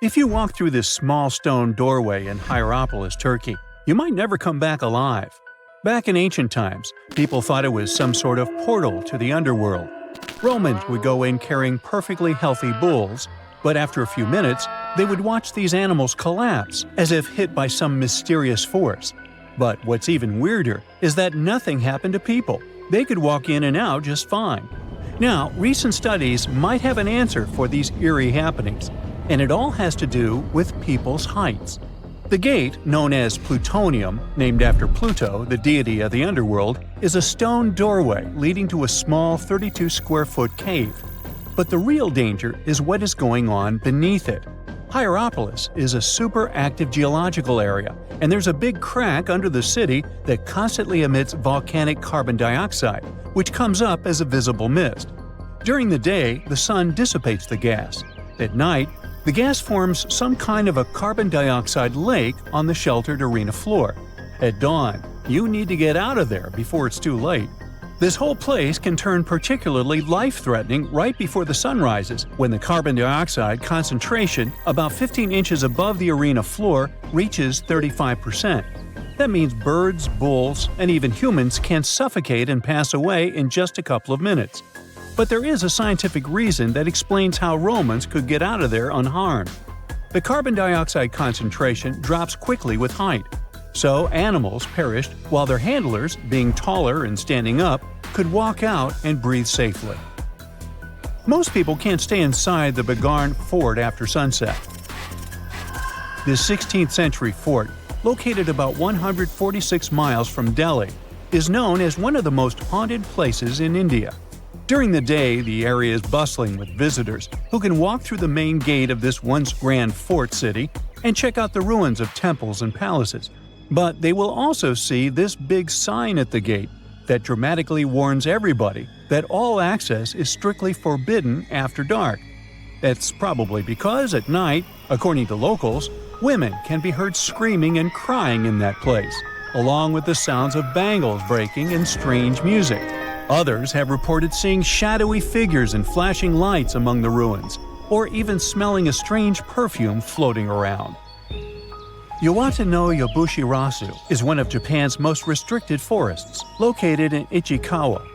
If you walk through this small stone doorway in Hierapolis, Turkey, you might never come back alive. Back in ancient times, people thought it was some sort of portal to the underworld. Romans would go in carrying perfectly healthy bulls, but after a few minutes, they would watch these animals collapse as if hit by some mysterious force. But what's even weirder is that nothing happened to people. They could walk in and out just fine. Now, recent studies might have an answer for these eerie happenings, and it all has to do with people's heights. The gate, known as Plutonium, named after Pluto, the deity of the underworld, is a stone doorway leading to a small 32-square-foot cave. But the real danger is what is going on beneath it. Hierapolis is a super active geological area, and there's a big crack under the city that constantly emits volcanic carbon dioxide, which comes up as a visible mist. During the day, the sun dissipates the gas. At night, the gas forms some kind of a carbon dioxide lake on the sheltered arena floor. At dawn, you need to get out of there before it's too late. This whole place can turn particularly life-threatening right before the sun rises, when the carbon dioxide concentration, about 15 inches above the arena floor, reaches 35%. That means birds, bulls, and even humans can suffocate and pass away in just a couple of minutes. But there is a scientific reason that explains how Romans could get out of there unharmed. The carbon dioxide concentration drops quickly with height, so animals perished while their handlers, being taller and standing up, could walk out and breathe safely. Most people can't stay inside the Bhangarh fort after sunset. This 16th century fort, located about 146 miles from Delhi, is known as one of the most haunted places in India. During the day, the area is bustling with visitors who can walk through the main gate of this once grand fort city and check out the ruins of temples and palaces. But they will also see this big sign at the gate that dramatically warns everybody that all access is strictly forbidden after dark. That's probably because at night, according to locals, women can be heard screaming and crying in that place, along with the sounds of bangles breaking and strange music. Others have reported seeing shadowy figures and flashing lights among the ruins, or even smelling a strange perfume floating around. Yawata no Yabushirasu is one of Japan's most restricted forests, located in Ichikawa.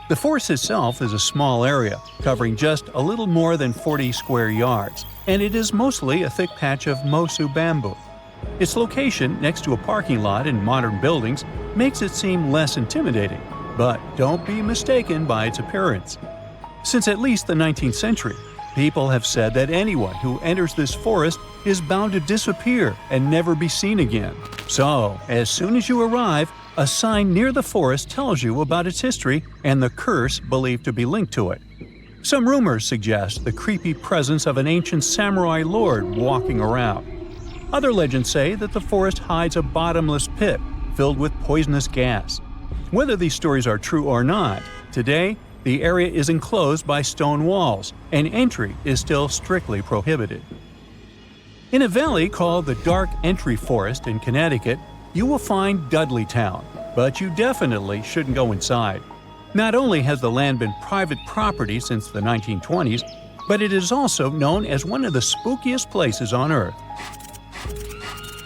The forest itself is a small area, covering just a little more than 40 square yards, and it is mostly a thick patch of mosu bamboo. Its location next to a parking lot and modern buildings makes it seem less intimidating, but don't be mistaken by its appearance. Since at least the 19th century, people have said that anyone who enters this forest is bound to disappear and never be seen again. So, as soon as you arrive, a sign near the forest tells you about its history and the curse believed to be linked to it. Some rumors suggest the creepy presence of an ancient samurai lord walking around. Other legends say that the forest hides a bottomless pit filled with poisonous gas. Whether these stories are true or not, today, the area is enclosed by stone walls, and entry is still strictly prohibited. In a valley called the Dark Entry Forest in Connecticut, you will find Dudleytown, but you definitely shouldn't go inside. Not only has the land been private property since the 1920s, but it is also known as one of the spookiest places on Earth.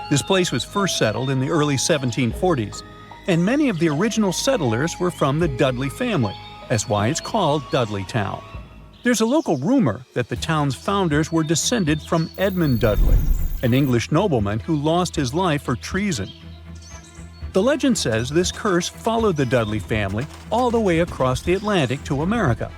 This place was first settled in the early 1740s, and many of the original settlers were from the Dudley family. That's why it's called Dudleytown. There's a local rumor that the town's founders were descended from Edmund Dudley, an English nobleman who lost his life for treason. The legend says this curse followed the Dudley family all the way across the Atlantic to America,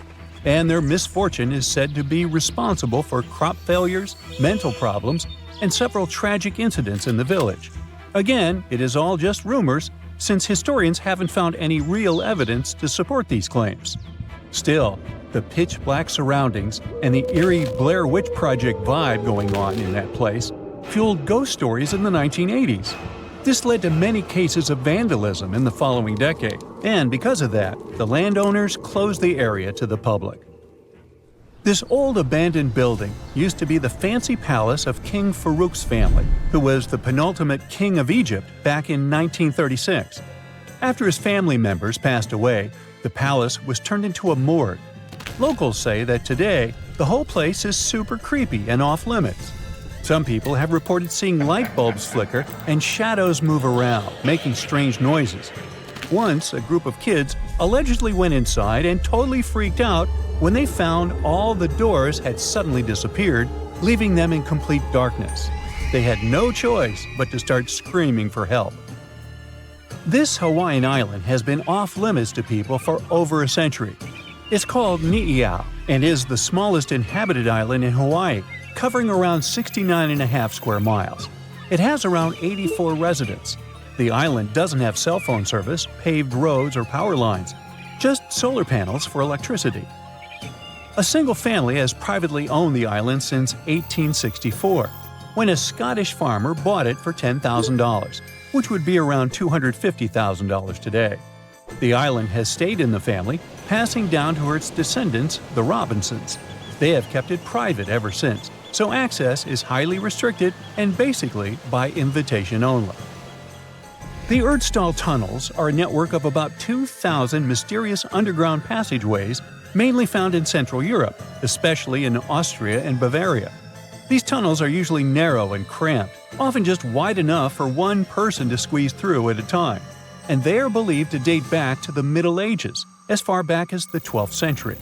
and their misfortune is said to be responsible for crop failures, mental problems, and several tragic incidents in the village. Again, it is all just rumors, since historians haven't found any real evidence to support these claims. Still, the pitch-black surroundings and the eerie Blair Witch Project vibe going on in that place fueled ghost stories in the 1980s. This led to many cases of vandalism in the following decade, and because of that, the landowners closed the area to the public. This old abandoned building used to be the fancy palace of King Farouk's family, who was the penultimate king of Egypt back in 1936. After his family members passed away, the palace was turned into a morgue. Locals say that today, the whole place is super creepy and off-limits. Some people have reported seeing light bulbs flicker and shadows move around, making strange noises. Once, a group of kids allegedly went inside and totally freaked out when they found all the doors had suddenly disappeared, leaving them in complete darkness. They had no choice but to start screaming for help. This Hawaiian island has been off-limits to people for over a century. It's called Niihau and is the smallest inhabited island in Hawaii, covering around 69.5 square miles. It has around 84 residents. The island doesn't have cell phone service, paved roads, or power lines, just solar panels for electricity. A single family has privately owned the island since 1864, when a Scottish farmer bought it for $10,000, which would be around $250,000 today. The island has stayed in the family, passing down to its descendants, the Robinsons. They have kept it private ever since, so access is highly restricted and basically by invitation only. The Erdstall tunnels are a network of about 2,000 mysterious underground passageways mainly found in Central Europe, especially in Austria and Bavaria. These tunnels are usually narrow and cramped, often just wide enough for one person to squeeze through at a time, and they are believed to date back to the Middle Ages, as far back as the 12th century.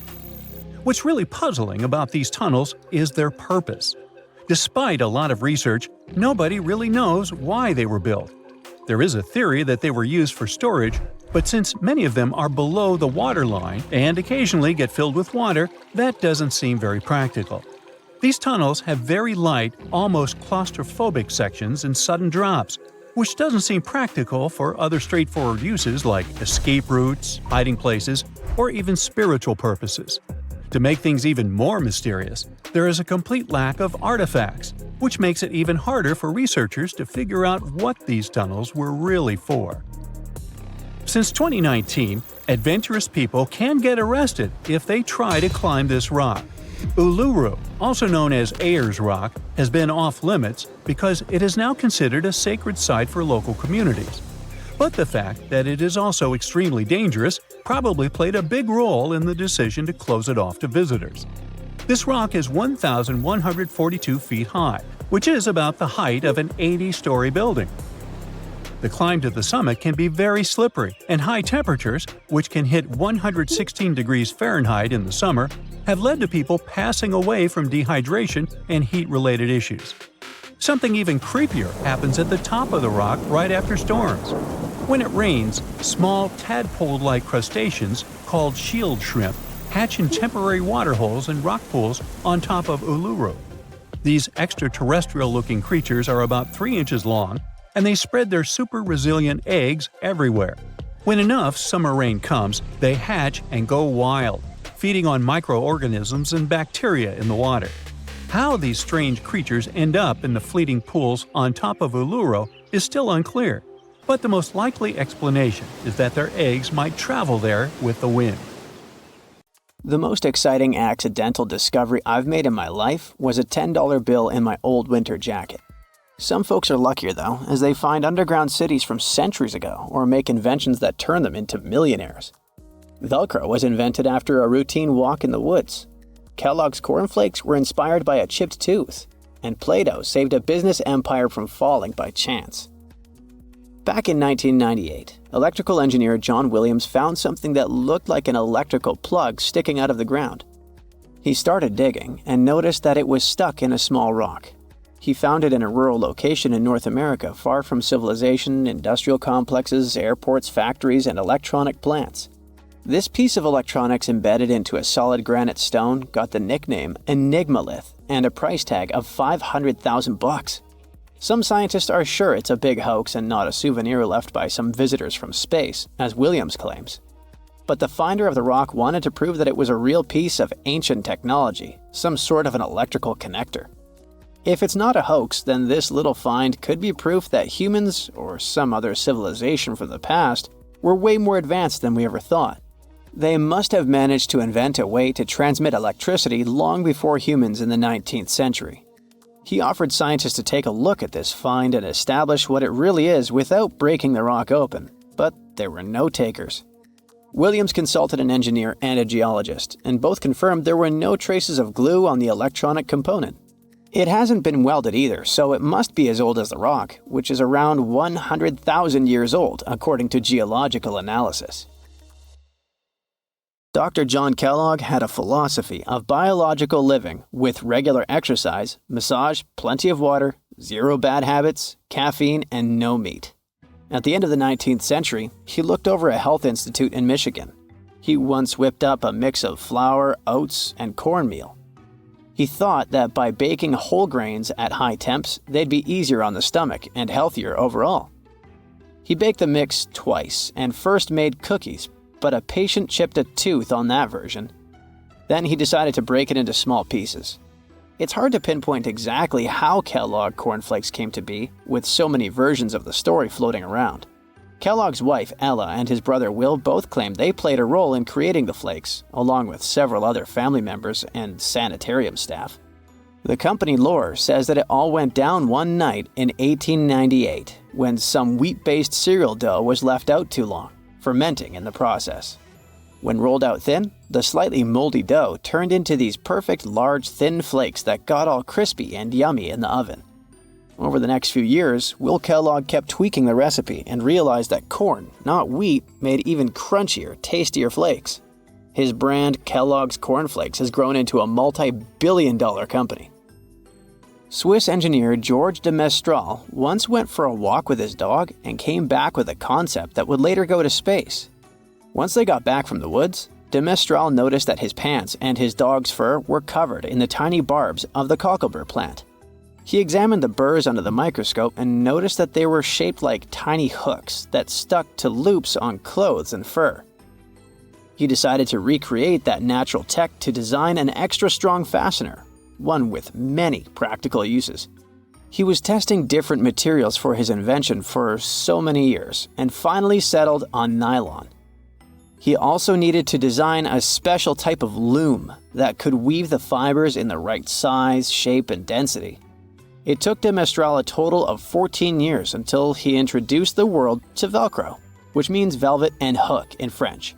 What's really puzzling about these tunnels is their purpose. Despite a lot of research, nobody really knows why they were built. There is a theory that they were used for storage, but since many of them are below the water line and occasionally get filled with water, that doesn't seem very practical. These tunnels have very light, almost claustrophobic sections and sudden drops, which doesn't seem practical for other straightforward uses like escape routes, hiding places, or even spiritual purposes. To make things even more mysterious, there is a complete lack of artifacts, which makes it even harder for researchers to figure out what these tunnels were really for. Since 2019, adventurous people can get arrested if they try to climb this rock. Uluru, also known as Ayers Rock, has been off-limits because it is now considered a sacred site for local communities. But the fact that it is also extremely dangerous probably played a big role in the decision to close it off to visitors. This rock is 1,142 feet high, which is about the height of an 80-story building. The climb to the summit can be very slippery, and high temperatures, which can hit 116 degrees Fahrenheit in the summer, have led to people passing away from dehydration and heat-related issues. Something even creepier happens at the top of the rock right after storms. When it rains, small tadpole-like crustaceans called shield shrimp hatch in temporary water holes and rock pools on top of Uluru. These extraterrestrial-looking creatures are about 3 inches long, and they spread their super-resilient eggs everywhere. When enough summer rain comes, they hatch and go wild, feeding on microorganisms and bacteria in the water. How these strange creatures end up in the fleeting pools on top of Uluru is still unclear, but the most likely explanation is that their eggs might travel there with the wind. The most exciting accidental discovery I've made in my life was a $10 bill in my old winter jacket. Some folks are luckier though, as they find underground cities from centuries ago or make inventions that turn them into millionaires. Velcro was invented after a routine walk in the woods. Kellogg's Cornflakes were inspired by a chipped tooth, and Play-Doh saved a business empire from falling by chance. Back in 1998, electrical engineer John Williams found something that looked like an electrical plug sticking out of the ground. He started digging and noticed that it was stuck in a small rock. He found it in a rural location in North America, far from civilization, industrial complexes, airports, factories, and electronic plants. This piece of electronics embedded into a solid granite stone got the nickname Enigmalith and a price tag of $500,000. Some scientists are sure it's a big hoax and not a souvenir left by some visitors from space, as Williams claims. But the finder of the rock wanted to prove that it was a real piece of ancient technology, some sort of an electrical connector. If it's not a hoax, then this little find could be proof that humans, or some other civilization from the past, were way more advanced than we ever thought. They must have managed to invent a way to transmit electricity long before humans in the 19th century. He offered scientists to take a look at this find and establish what it really is without breaking the rock open, but there were no takers. Williams consulted an engineer and a geologist, and both confirmed there were no traces of glue on the electronic component. It hasn't been welded either, so it must be as old as the rock, which is around 100,000 years old, according to geological analysis. Dr. John Kellogg had a philosophy of biological living with regular exercise, massage, plenty of water, zero bad habits, caffeine, and no meat. At the end of the 19th century, he looked over a health institute in Michigan. He once whipped up a mix of flour, oats, and cornmeal. He thought that by baking whole grains at high temps, they'd be easier on the stomach and healthier overall. He baked the mix twice and first made cookies, but a patient chipped a tooth on that version. Then he decided to break it into small pieces. It's hard to pinpoint exactly how Kellogg cornflakes came to be, with so many versions of the story floating around. Kellogg's wife, Ella, and his brother Will both claimed they played a role in creating the flakes, along with several other family members and sanitarium staff. The company lore says that it all went down one night in 1898, when some wheat-based cereal dough was left out too long, fermenting in the process. When rolled out thin, the slightly moldy dough turned into these perfect large thin flakes that got all crispy and yummy in the oven. Over the next few years, Will Kellogg kept tweaking the recipe and realized that corn, not wheat, made even crunchier, tastier flakes. His brand, Kellogg's Cornflakes, has grown into a multi-billion-dollar company. Swiss engineer George de Mestral once went for a walk with his dog and came back with a concept that would later go to space. Once they got back from the woods, de Mestral noticed that his pants and his dog's fur were covered in the tiny barbs of the cocklebur plant. He examined the burrs under the microscope and noticed that they were shaped like tiny hooks that stuck to loops on clothes and fur. He decided to recreate that natural tech to design an extra strong fastener, one with many practical uses. He was testing different materials for his invention for so many years and finally settled on nylon. He also needed to design a special type of loom that could weave the fibers in the right size, shape, and density. It took de Mestral a total of 14 years until he introduced the world to Velcro, which means velvet and hook in French.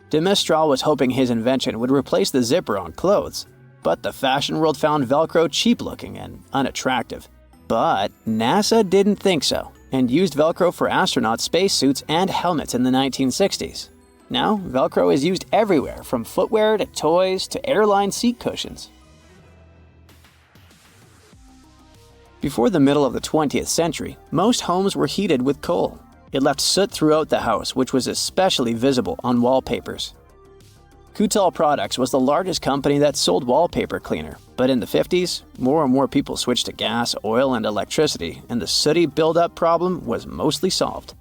De Mestral was hoping his invention would replace the zipper on clothes, but the fashion world found Velcro cheap-looking and unattractive. But NASA didn't think so, and used Velcro for astronaut spacesuits and helmets in the 1960s. Now, Velcro is used everywhere, from footwear to toys to airline seat cushions. Before the middle of the 20th century, most homes were heated with coal. It left soot throughout the house, which was especially visible on wallpapers. Kutal Products was the largest company that sold wallpaper cleaner, but in the 50s, more and more people switched to gas, oil, and electricity, and the sooty buildup problem was mostly solved.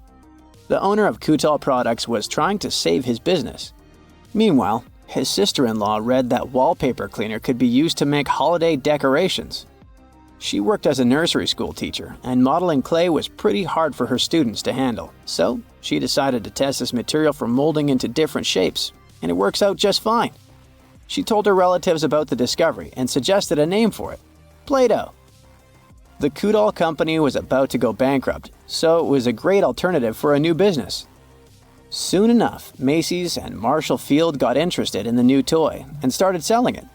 The owner of Kutal Products was trying to save his business. Meanwhile, his sister-in-law read that wallpaper cleaner could be used to make holiday decorations. She worked as a nursery school teacher, and modeling clay was pretty hard for her students to handle, so she decided to test this material for molding into different shapes, and it works out just fine. She told her relatives about the discovery and suggested a name for it: Play-Doh. The Kutal company was about to go bankrupt, so it was a great alternative for a new business. Soon enough, Macy's and Marshall Field got interested in the new toy and started selling it.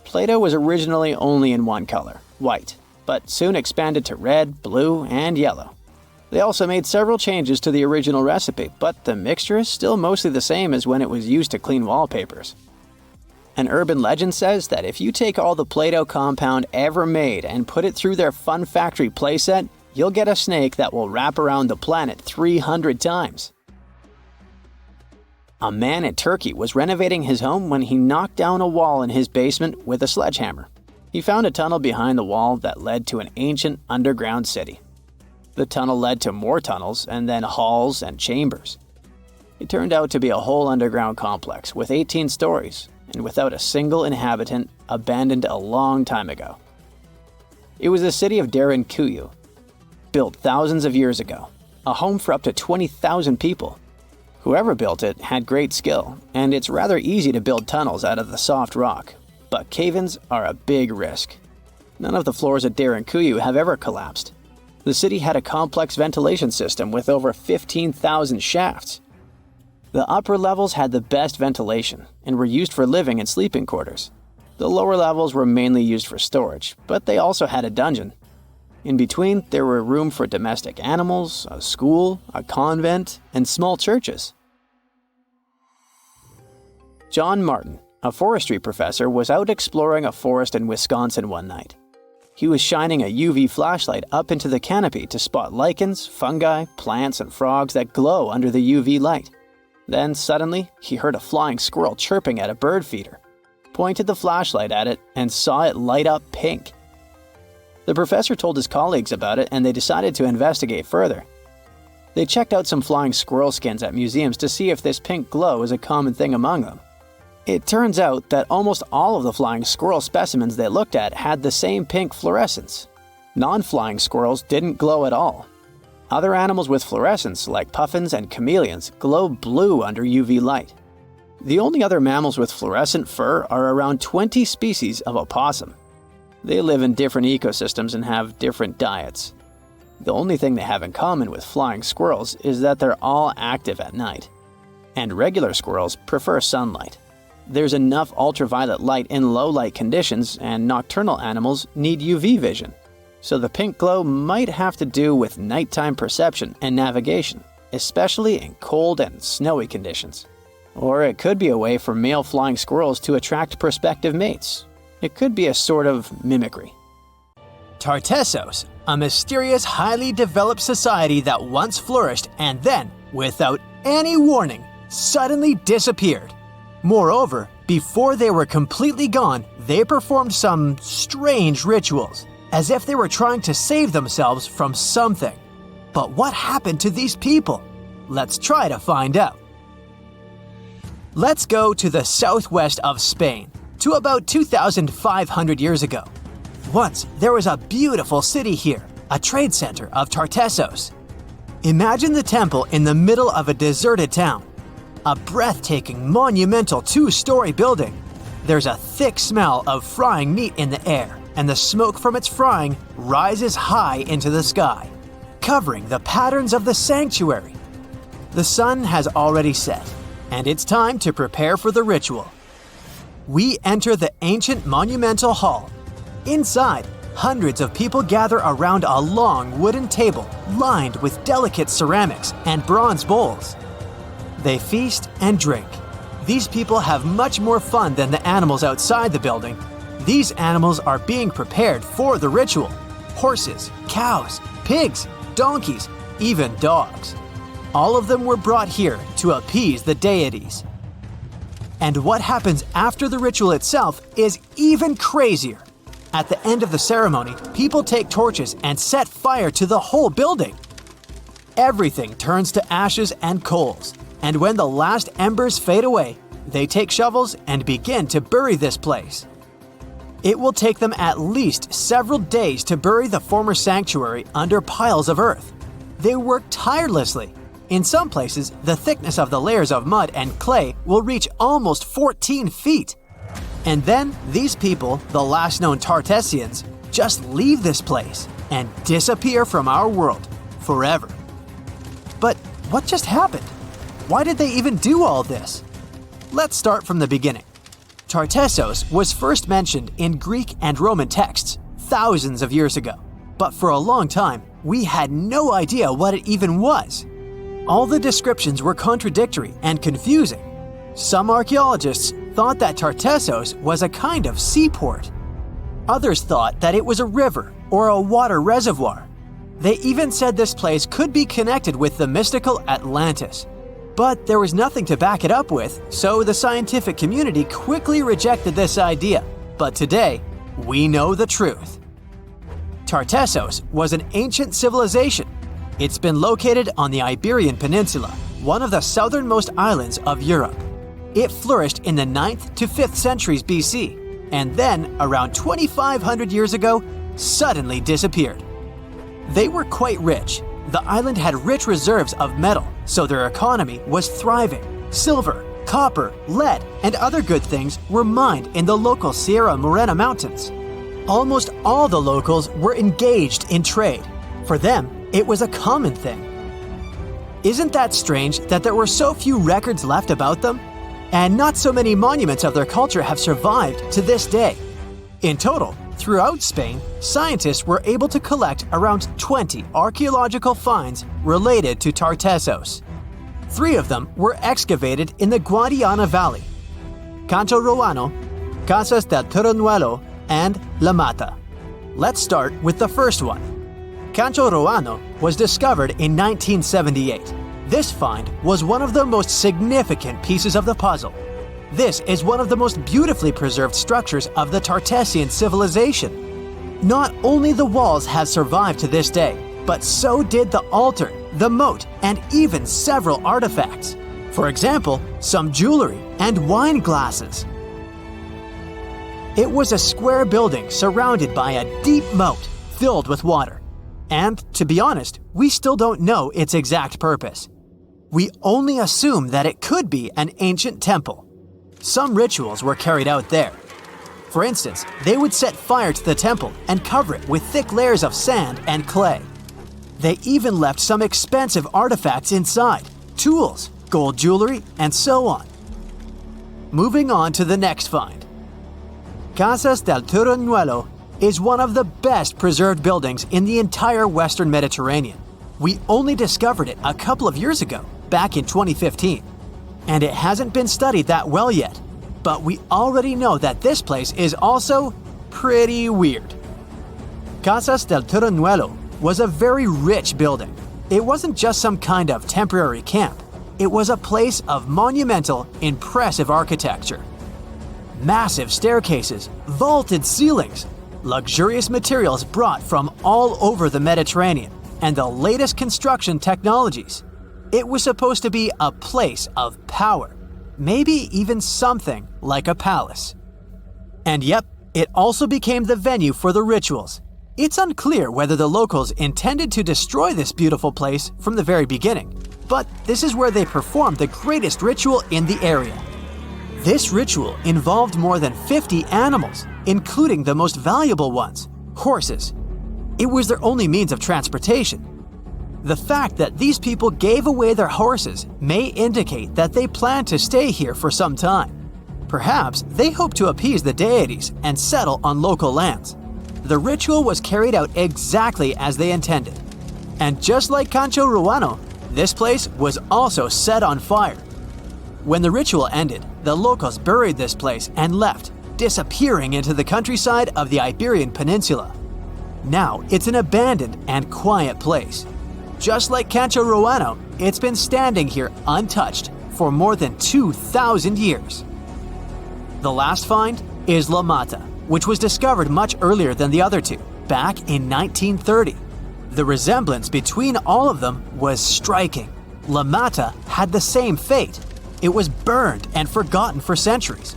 Play-Doh was originally only in one color, white, but soon expanded to red, blue, and yellow. They also made several changes to the original recipe, but the mixture is still mostly the same as when it was used to clean wallpapers. An urban legend says that if you take all the Play-Doh compound ever made and put it through their Fun Factory playset, you'll get a snake that will wrap around the planet 300 times. A man in Turkey was renovating his home when he knocked down a wall in his basement with a sledgehammer. He found a tunnel behind the wall that led to an ancient underground city. The tunnel led to more tunnels and then halls and chambers. It turned out to be a whole underground complex with 18 stories and without a single inhabitant, abandoned a long time ago. It was the city of Derinkuyu, built thousands of years ago, a home for up to 20,000 people. Whoever built it had great skill, and it's rather easy to build tunnels out of the soft rock, but cave-ins are a big risk. None of the floors at Derinkuyu have ever collapsed. The city had a complex ventilation system with over 15,000 shafts. The upper levels had the best ventilation and were used for living and sleeping quarters. The lower levels were mainly used for storage, but they also had a dungeon. In between, there were room for domestic animals, a school, a convent, and small churches. John Martin, a forestry professor, was out exploring a forest in Wisconsin one night. He was shining a UV flashlight up into the canopy to spot lichens, fungi, plants, and frogs that glow under the UV light. Then, suddenly, he heard a flying squirrel chirping at a bird feeder, pointed the flashlight at it, and saw it light up pink. The professor told his colleagues about it, and they decided to investigate further. They checked out some flying squirrel skins at museums to see if this pink glow is a common thing among them. It turns out that almost all of the flying squirrel specimens they looked at had the same pink fluorescence. Non-flying squirrels didn't glow at all. Other animals with fluorescence, like puffins and chameleons, glow blue under UV light. The only other mammals with fluorescent fur are around 20 species of opossum. They live in different ecosystems and have different diets. The only thing they have in common with flying squirrels is that they're all active at night. And regular squirrels prefer sunlight. There's enough ultraviolet light in low-light conditions, and nocturnal animals need UV vision. So the pink glow might have to do with nighttime perception and navigation, especially in cold and snowy conditions. Or it could be a way for male flying squirrels to attract prospective mates. It could be a sort of mimicry. Tartessos, a mysterious, highly developed society that once flourished and then, without any warning, suddenly disappeared. Moreover, before they were completely gone, they performed some strange rituals, as if they were trying to save themselves from something. But what happened to these people? Let's try to find out. Let's go to the southwest of Spain, to about 2,500 years ago. Once, there was a beautiful city here, a trade center of Tartessos. Imagine the temple in the middle of a deserted town. A breathtaking, monumental 2-story building. There's a thick smell of frying meat in the air, and the smoke from its frying rises high into the sky, covering the patterns of the sanctuary. The sun has already set, and it's time to prepare for the ritual. We enter the ancient monumental hall. Inside, hundreds of people gather around a long wooden table lined with delicate ceramics and bronze bowls. They feast and drink. These people have much more fun than the animals outside the building. These animals are being prepared for the ritual. Horses, cows, pigs, donkeys, even dogs. All of them were brought here to appease the deities. And what happens after the ritual itself is even crazier. At the end of the ceremony, people take torches and set fire to the whole building. Everything turns to ashes and coals, and when the last embers fade away, they take shovels and begin to bury this place. It will take them at least several days to bury the former sanctuary under piles of earth. They work tirelessly. In some places, the thickness of the layers of mud and clay will reach almost 14 feet. And then, these people, the last known Tartessians, just leave this place and disappear from our world forever. But what just happened? Why did they even do all this? Let's start from the beginning. Tartessos was first mentioned in Greek and Roman texts thousands of years ago, but for a long time, we had no idea what it even was. All the descriptions were contradictory and confusing. Some archaeologists thought that Tartessos was a kind of seaport. Others thought that it was a river or a water reservoir. They even said this place could be connected with the mystical Atlantis. But there was nothing to back it up with, so the scientific community quickly rejected this idea. But today, we know the truth. Tartessos was an ancient civilization. It's been located on the Iberian Peninsula, one of the southernmost islands of Europe. It flourished in the 9th to 5th centuries BC, and then, around 2,500 years ago, suddenly disappeared. They were quite rich. The island had rich reserves of metal, so their economy was thriving. Silver, copper, lead, and other good things were mined in the local Sierra Morena Mountains. Almost all the locals were engaged in trade. For them, it was a common thing. Isn't that strange that there were so few records left about them? and not so many monuments of their culture have survived to this day. In total, throughout Spain, scientists were able to collect around 20 archaeological finds related to Tartessos. 3 of them were excavated in the Guadiana Valley: Cancho Ruano, Casas del Turrunuelo, and La Mata. Let's start with the first one. Cancho Ruano was discovered in 1978. This find was one of the most significant pieces of the puzzle. This is one of the most beautifully preserved structures of the Tartessian civilization. Not only the walls have survived to this day, but so did the altar, the moat, and even several artifacts. For example, some jewelry and wine glasses. It was a square building surrounded by a deep moat filled with water. And, to be honest, we still don't know its exact purpose. We only assume that it could be an ancient temple. Some rituals were carried out there. For instance, they would set fire to the temple and cover it with thick layers of sand and clay. They even left some expensive artifacts inside, tools, gold jewelry, and so on. Moving on to the next find. Casas del Turrunuelo is one of the best preserved buildings in the entire Western Mediterranean. We only discovered it a couple of years ago, back in 2015. And it hasn't been studied that well yet. But we already know that this place is also pretty weird. Casas del Turrunuelo was a very rich building. It wasn't just some kind of temporary camp. It was a place of monumental, impressive architecture. Massive staircases, vaulted ceilings, luxurious materials brought from all over the Mediterranean, and the latest construction technologies. It was supposed to be a place of power, maybe even something like a palace. And yep, it also became the venue for the rituals. It's unclear whether the locals intended to destroy this beautiful place from the very beginning, but this is where they performed the greatest ritual in the area. This ritual involved more than 50 animals, including the most valuable ones, horses. It was their only means of transportation. The fact that these people gave away their horses may indicate that they planned to stay here for some time. Perhaps they hoped to appease the deities and settle on local lands. The ritual was carried out exactly as they intended. And just like Cancho Ruano, this place was also set on fire. When the ritual ended, the locals buried this place and left, disappearing into the countryside of the Iberian Peninsula. Now it's an abandoned and quiet place. Just like Cancho Ruano, it's been standing here untouched for more than 2,000 years. The last find is La Mata, which was discovered much earlier than the other two, back in 1930. The resemblance between all of them was striking. La Mata had the same fate. It was burned and forgotten for centuries.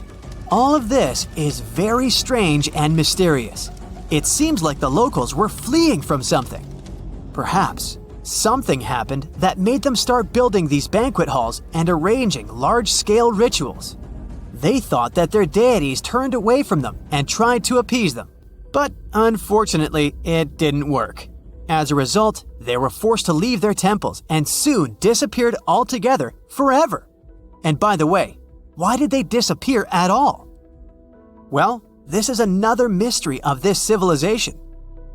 All of this is very strange and mysterious. It seems like the locals were fleeing from something. Perhaps something happened that made them start building these banquet halls and arranging large-scale rituals. They thought that their deities turned away from them and tried to appease them. But unfortunately, it didn't work. As a result, they were forced to leave their temples and soon disappeared altogether forever. And by the way, why did they disappear at all? Well, this is another mystery of this civilization.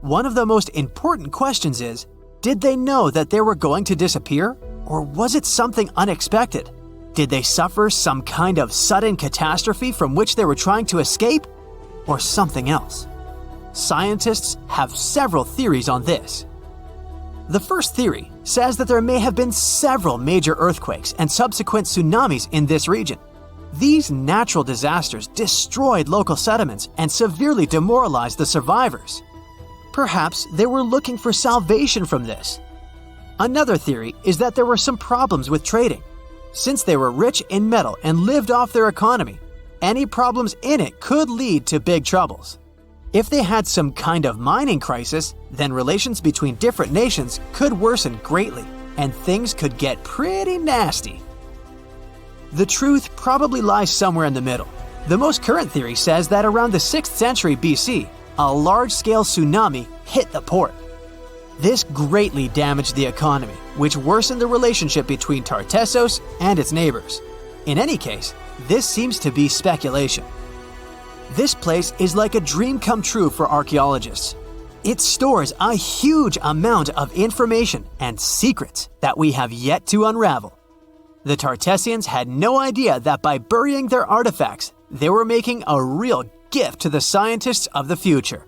One of the most important questions is, did they know that they were going to disappear? Or was it something unexpected? Did they suffer some kind of sudden catastrophe from which they were trying to escape? Or something else? Scientists have several theories on this. The first theory says that there may have been several major earthquakes and subsequent tsunamis in this region. These natural disasters destroyed local settlements and severely demoralized the survivors. Perhaps they were looking for salvation from this. Another theory is that there were some problems with trading. Since they were rich in metal and lived off their economy, any problems in it could lead to big troubles. If they had some kind of mining crisis, then relations between different nations could worsen greatly, and things could get pretty nasty. The truth probably lies somewhere in the middle. The most current theory says that around the 6th century BC, a large-scale tsunami hit the port. This greatly damaged the economy, which worsened the relationship between Tartessos and its neighbors. In any case, this seems to be speculation. This place is like a dream come true for archaeologists. It stores a huge amount of information and secrets that we have yet to unravel. The Tartessians had no idea that by burying their artifacts, they were making a real gift to the scientists of the future.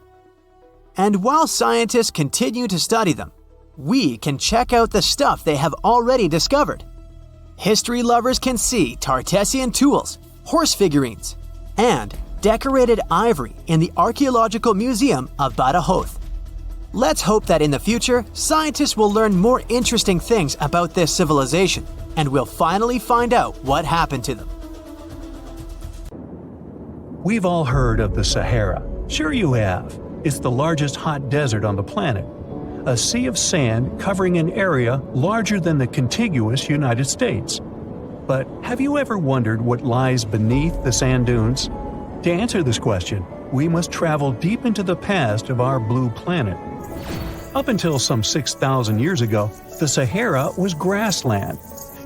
And while scientists continue to study them, we can check out the stuff they have already discovered. History lovers can see Tartessian tools, horse figurines, and decorated ivory in the Archaeological Museum of Badajoz. Let's hope that in the future, scientists will learn more interesting things about this civilization, and we'll finally find out what happened to them. We've all heard of the Sahara. Sure you have. It's the largest hot desert on the planet. A sea of sand covering an area larger than the contiguous United States. But have you ever wondered what lies beneath the sand dunes? To answer this question, we must travel deep into the past of our blue planet. Up until some 6,000 years ago, the Sahara was grassland.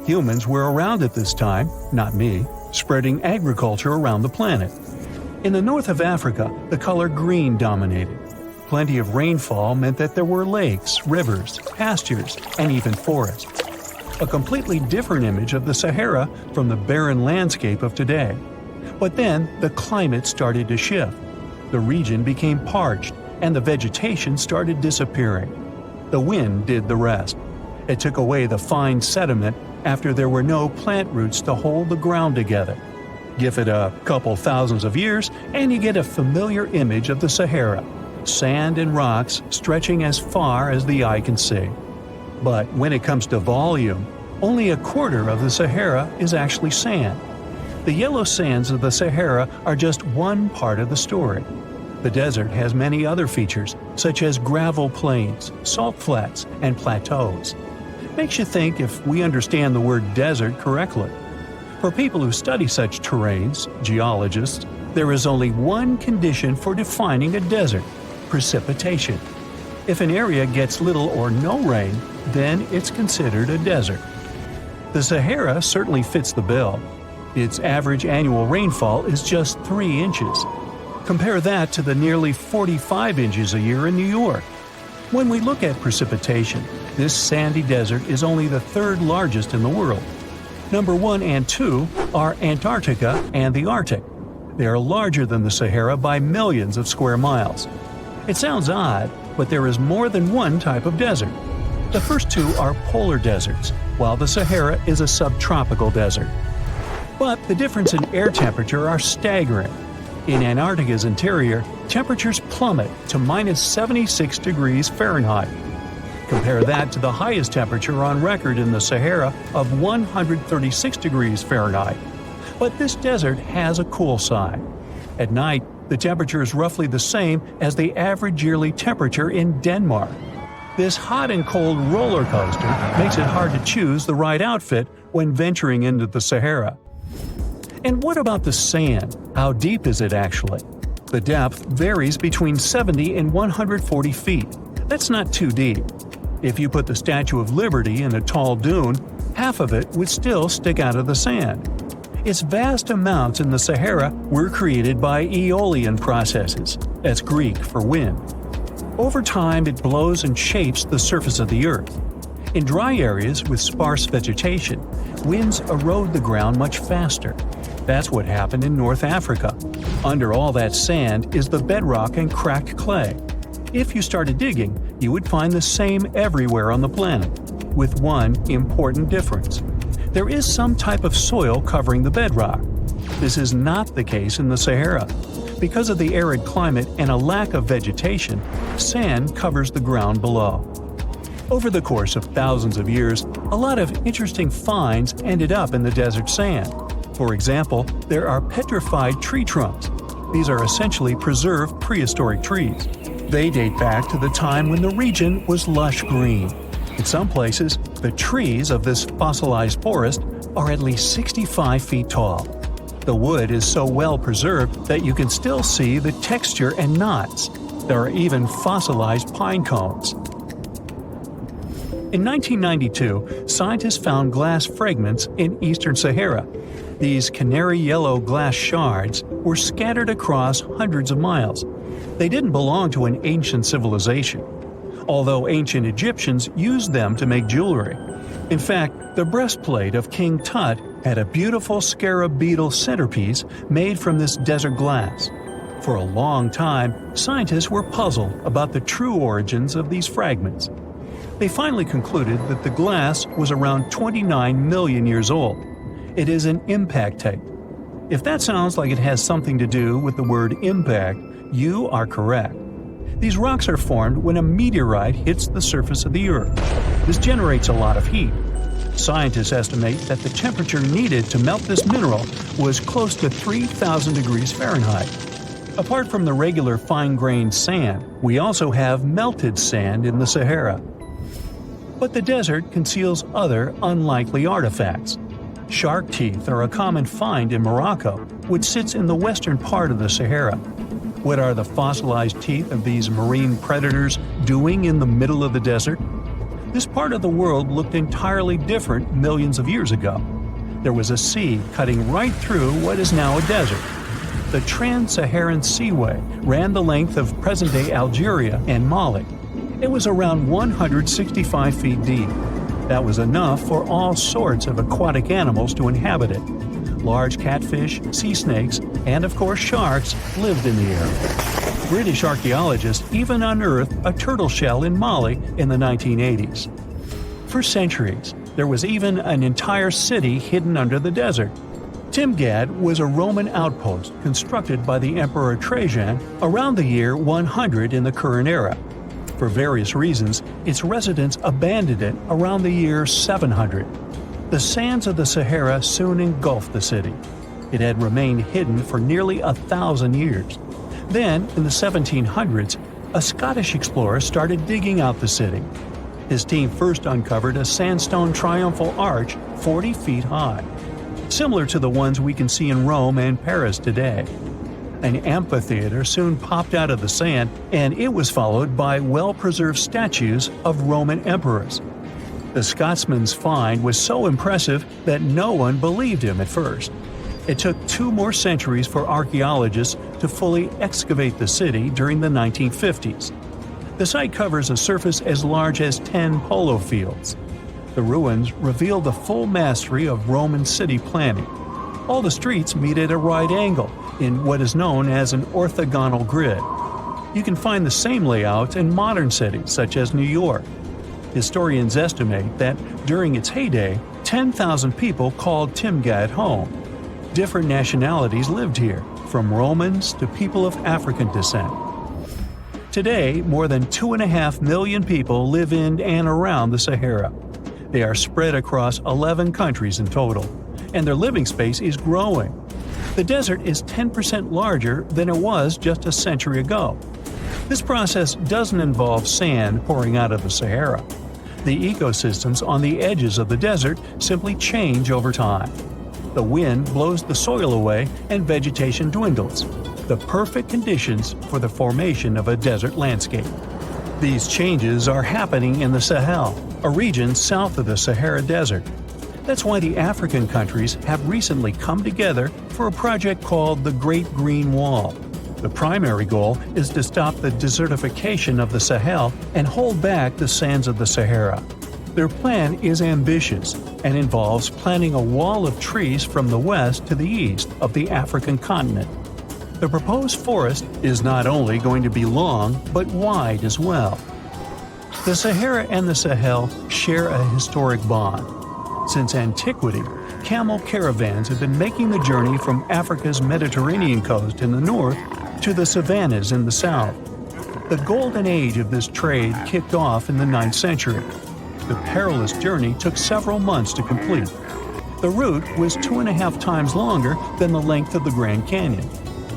Humans were around at this time, not me, spreading agriculture around the planet. In the north of Africa, the color green dominated. Plenty of rainfall meant that there were lakes, rivers, pastures, and even forests. A completely different image of the Sahara from the barren landscape of today. But then the climate started to shift. The region became parched, and the vegetation started disappearing. The wind did the rest. It took away the fine sediment after there were no plant roots to hold the ground together. Give it a couple thousands of years, and you get a familiar image of the Sahara. Sand and rocks stretching as far as the eye can see. But when it comes to volume, only a quarter of the Sahara is actually sand. The yellow sands of the Sahara are just one part of the story. The desert has many other features, such as gravel plains, salt flats, and plateaus. Makes you think if we understand the word desert correctly. For people who study such terrains, geologists, there is only one condition for defining a desert: precipitation. If an area gets little or no rain, then it's considered a desert. The Sahara certainly fits the bill. Its average annual rainfall is just 3 inches. Compare that to the nearly 45 inches a year in New York. When we look at precipitation, this sandy desert is only the third largest in the world. Number 1 and 2 are Antarctica and the Arctic. They are larger than the Sahara by millions of square miles. It sounds odd, but there is more than one type of desert. The first two are polar deserts, while the Sahara is a subtropical desert. But the difference in air temperature are staggering. In Antarctica's interior, temperatures plummet to minus 76 degrees Fahrenheit. Compare that to the highest temperature on record in the Sahara of 136 degrees Fahrenheit. But this desert has a cool side. At night, the temperature is roughly the same as the average yearly temperature in Denmark. This hot and cold roller coaster makes it hard to choose the right outfit when venturing into the Sahara. And what about the sand? How deep is it actually? The depth varies between 70 and 140 feet. That's not too deep. If you put the Statue of Liberty in a tall dune, half of it would still stick out of the sand. Its vast amounts in the Sahara were created by aeolian processes. That's Greek for wind. Over time, it blows and shapes the surface of the earth. In dry areas with sparse vegetation, winds erode the ground much faster. That's what happened in North Africa. Under all that sand is the bedrock and cracked clay. If you started digging, you would find the same everywhere on the planet, with one important difference. There is some type of soil covering the bedrock. This is not the case in the Sahara. Because of the arid climate and a lack of vegetation, sand covers the ground below. Over the course of thousands of years, a lot of interesting finds ended up in the desert sand. For example, there are petrified tree trunks. These are essentially preserved prehistoric trees. They date back to the time when the region was lush green. In some places, the trees of this fossilized forest are at least 65 feet tall. The wood is so well preserved that you can still see the texture and knots. There are even fossilized pine cones. In 1992, scientists found glass fragments in eastern Sahara. These canary yellow glass shards were scattered across hundreds of miles. They didn't belong to an ancient civilization, although ancient Egyptians used them to make jewelry. In fact, the breastplate of King Tut had a beautiful scarab beetle centerpiece made from this desert glass. For a long time, scientists were puzzled about the true origins of these fragments. They finally concluded that the glass was around 29 million years old. It is an impact tape. If that sounds like it has something to do with the word impact, you are correct. These rocks are formed when a meteorite hits the surface of the Earth. This generates a lot of heat. Scientists estimate that the temperature needed to melt this mineral was close to 3,000 degrees Fahrenheit. Apart from the regular fine-grained sand, we also have melted sand in the Sahara. But the desert conceals other unlikely artifacts. Shark teeth are a common find in Morocco, which sits in the western part of the Sahara. What are the fossilized teeth of these marine predators doing in the middle of the desert? This part of the world looked entirely different millions of years ago. There was a sea cutting right through what is now a desert. The Trans-Saharan Seaway ran the length of present-day Algeria and Mali. It was around 165 feet deep. That was enough for all sorts of aquatic animals to inhabit it. Large catfish, sea snakes, and of course sharks lived in the area. British archaeologists even unearthed a turtle shell in Mali in the 1980s. For centuries, there was even an entire city hidden under the desert. Timgad was a Roman outpost constructed by the Emperor Trajan around the year 100 in the current era. For various reasons, its residents abandoned it around the year 700. The sands of the Sahara soon engulfed the city. It had remained hidden for nearly 1,000 years. Then, in the 1700s, a Scottish explorer started digging out the city. His team first uncovered a sandstone triumphal arch 40 feet high, similar to the ones we can see in Rome and Paris today. An amphitheater soon popped out of the sand, and it was followed by well-preserved statues of Roman emperors. The Scotsman's find was so impressive that no one believed him at first. It took 2 more centuries for archaeologists to fully excavate the city during the 1950s. The site covers a surface as large as 10 polo fields. The ruins reveal the full mastery of Roman city planning. All the streets meet at a right angle in what is known as an orthogonal grid. You can find the same layout in modern cities such as New York. Historians estimate that during its heyday, 10,000 people called Timgad home. Different nationalities lived here, from Romans to people of African descent. Today, more than 2.5 million people live in and around the Sahara. They are spread across 11 countries in total, and their living space is growing. The desert is 10% larger than it was just a century ago. This process doesn't involve sand pouring out of the Sahara. The ecosystems on the edges of the desert simply change over time. The wind blows the soil away and vegetation dwindles. The perfect conditions for the formation of a desert landscape. These changes are happening in the Sahel, a region south of the Sahara Desert. That's why the African countries have recently come together for a project called the Great Green Wall. The primary goal is to stop the desertification of the Sahel and hold back the sands of the Sahara. Their plan is ambitious and involves planting a wall of trees from the west to the east of the African continent. The proposed forest is not only going to be long, but wide as well. The Sahara and the Sahel share a historic bond. Since antiquity, camel caravans have been making the journey from Africa's Mediterranean coast in the north to the savannas in the south. The golden age of this trade kicked off in the 9th century. The perilous journey took several months to complete. The route was 2.5 times longer than the length of the Grand Canyon.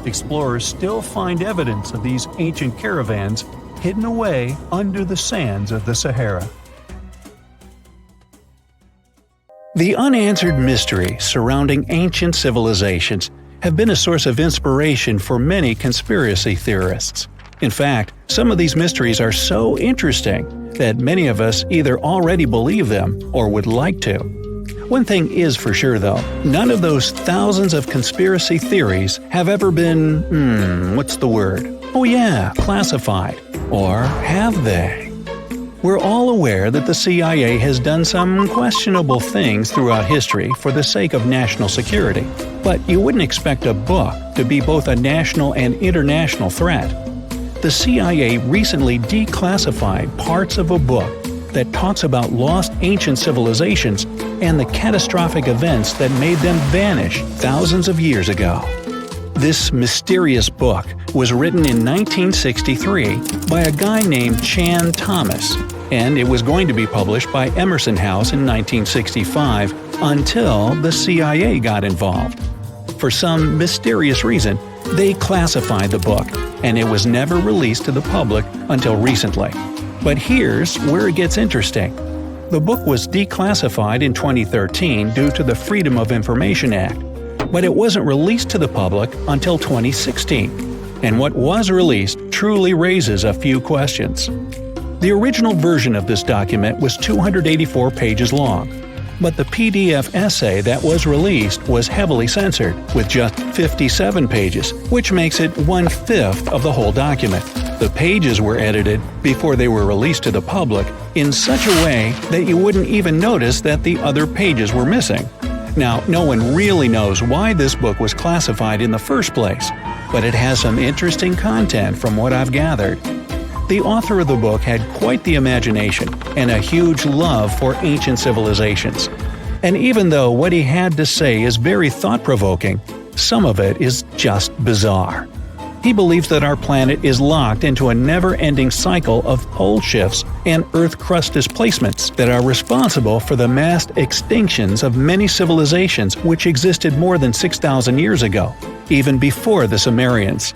Explorers still find evidence of these ancient caravans hidden away under the sands of the Sahara. The unanswered mysteries surrounding ancient civilizations have been a source of inspiration for many conspiracy theorists. In fact, some of these mysteries are so interesting that many of us either already believe them or would like to. One thing is for sure though, none of those thousands of conspiracy theories have ever been, what's the word? Oh yeah, classified. Or have they? We're all aware that the CIA has done some questionable things throughout history for the sake of national security, but you wouldn't expect a book to be both a national and international threat. The CIA recently declassified parts of a book that talks about lost ancient civilizations and the catastrophic events that made them vanish thousands of years ago. This mysterious book was written in 1963 by a guy named Chan Thomas, and it was going to be published by Emerson House in 1965 until the CIA got involved. For some mysterious reason, they classified the book, and it was never released to the public until recently. But here's where it gets interesting. The book was declassified in 2013 due to the Freedom of Information Act, but it wasn't released to the public until 2016. And what was released truly raises a few questions. The original version of this document was 284 pages long, but the PDF essay that was released was heavily censored, with just 57 pages, which makes it 1/5 of the whole document. The pages were edited before they were released to the public in such a way that you wouldn't even notice that the other pages were missing. Now, no one really knows why this book was classified in the first place, but it has some interesting content from what I've gathered. The author of the book had quite the imagination and a huge love for ancient civilizations. And even though what he had to say is very thought-provoking, some of it is just bizarre. He believes that our planet is locked into a never-ending cycle of pole shifts and Earth crust displacements that are responsible for the mass extinctions of many civilizations which existed more than 6,000 years ago, even before the Sumerians.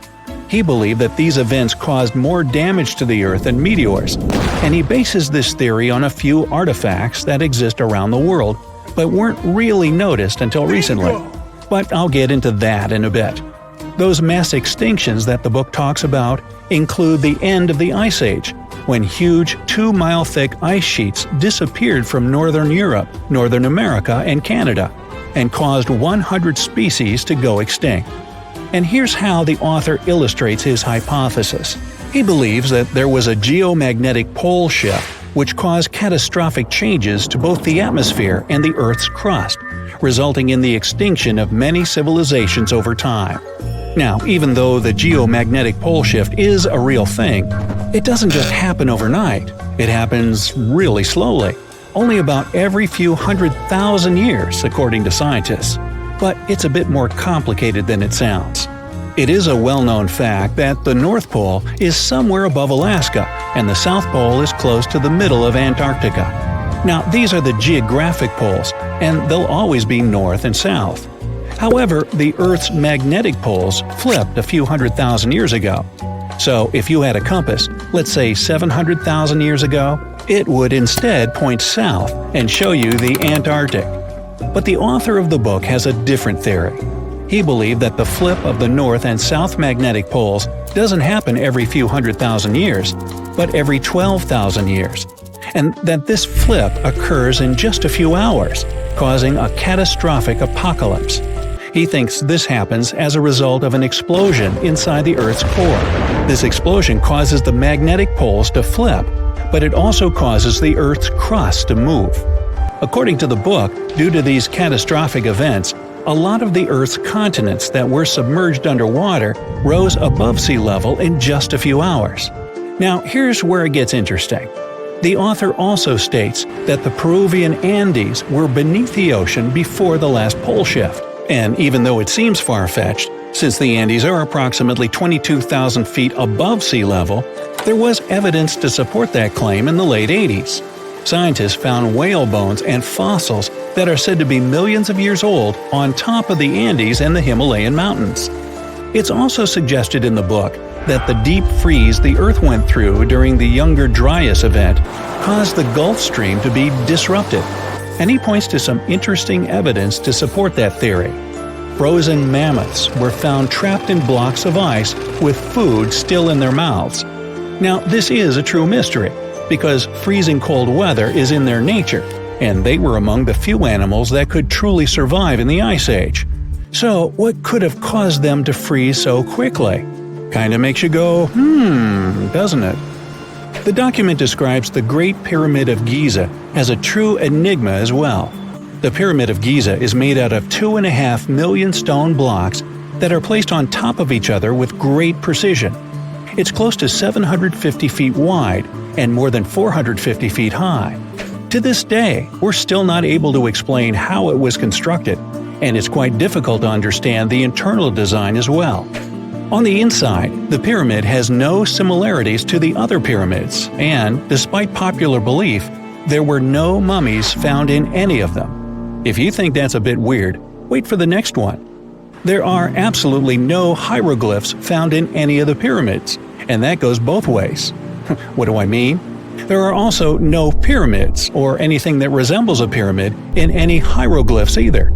He believed that these events caused more damage to the Earth than meteors, and he bases this theory on a few artifacts that exist around the world but weren't really noticed until recently. But I'll get into that in a bit. Those mass extinctions that the book talks about include the end of the Ice Age, when huge 2-mile-thick ice sheets disappeared from northern Europe, Northern America, and Canada, and caused 100 species to go extinct. And here's how the author illustrates his hypothesis. He believes that there was a geomagnetic pole shift which caused catastrophic changes to both the atmosphere and the Earth's crust, resulting in the extinction of many civilizations over time. Now, even though the geomagnetic pole shift is a real thing, it doesn't just happen overnight. It happens really slowly, only about every few 100,000 years, according to scientists. But it's a bit more complicated than it sounds. It is a well-known fact that the North Pole is somewhere above Alaska, and the South Pole is close to the middle of Antarctica. Now, these are the geographic poles, and they'll always be north and south. However, the Earth's magnetic poles flipped a few 100,000 years ago. So if you had a compass, let's say 700,000 years ago, it would instead point south and show you the Antarctic. But the author of the book has a different theory. He believed that the flip of the north and south magnetic poles doesn't happen every few 100,000 years, but every 12,000 years, and that this flip occurs in just a few hours, causing a catastrophic apocalypse. He thinks this happens as a result of an explosion inside the Earth's core. This explosion causes the magnetic poles to flip, but it also causes the Earth's crust to move. According to the book, due to these catastrophic events, a lot of the Earth's continents that were submerged underwater rose above sea level in just a few hours. Now, here's where it gets interesting. The author also states that the Peruvian Andes were beneath the ocean before the last pole shift. And even though it seems far-fetched, since the Andes are approximately 22,000 feet above sea level, there was evidence to support that claim in the late 80s. Scientists found whale bones and fossils that are said to be millions of years old on top of the Andes and the Himalayan mountains. It's also suggested in the book that the deep freeze the Earth went through during the Younger Dryas event caused the Gulf Stream to be disrupted. And he points to some interesting evidence to support that theory. Frozen mammoths were found trapped in blocks of ice with food still in their mouths. Now, this is a true mystery, because freezing cold weather is in their nature, and they were among the few animals that could truly survive in the Ice Age. So, what could have caused them to freeze so quickly? Kinda makes you go, doesn't it? The document describes the Great Pyramid of Giza as a true enigma as well. The Pyramid of Giza is made out of 2.5 million stone blocks that are placed on top of each other with great precision. It's close to 750 feet wide and more than 450 feet high. To this day, we're still not able to explain how it was constructed, and it's quite difficult to understand the internal design as well. On the inside, the pyramid has no similarities to the other pyramids, and, despite popular belief, there were no mummies found in any of them. If you think that's a bit weird, wait for the next one. There are absolutely no hieroglyphs found in any of the pyramids, and that goes both ways. What do I mean? There are also no pyramids, or anything that resembles a pyramid, in any hieroglyphs either.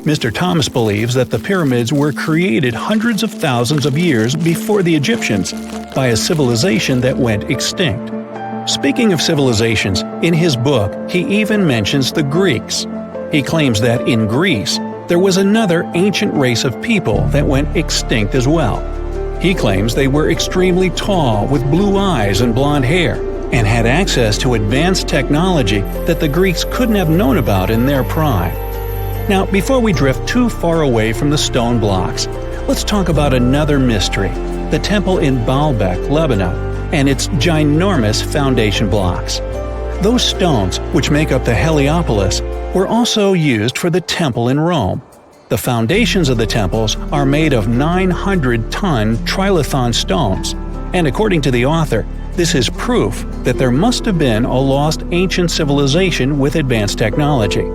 Mr. Thomas believes that the pyramids were created hundreds of thousands of years before the Egyptians by a civilization that went extinct. Speaking of civilizations, in his book he even mentions the Greeks. He claims that in Greece, there was another ancient race of people that went extinct as well. He claims they were extremely tall with blue eyes and blonde hair, and had access to advanced technology that the Greeks couldn't have known about in their prime. Now, before we drift too far away from the stone blocks, let's talk about another mystery, the temple in Baalbek, Lebanon, and its ginormous foundation blocks. Those stones, which make up the Hierapolis, were also used for the temple in Rome. The foundations of the temples are made of 900-ton trilithon stones, and according to the author, this is proof that there must have been a lost ancient civilization with advanced technology.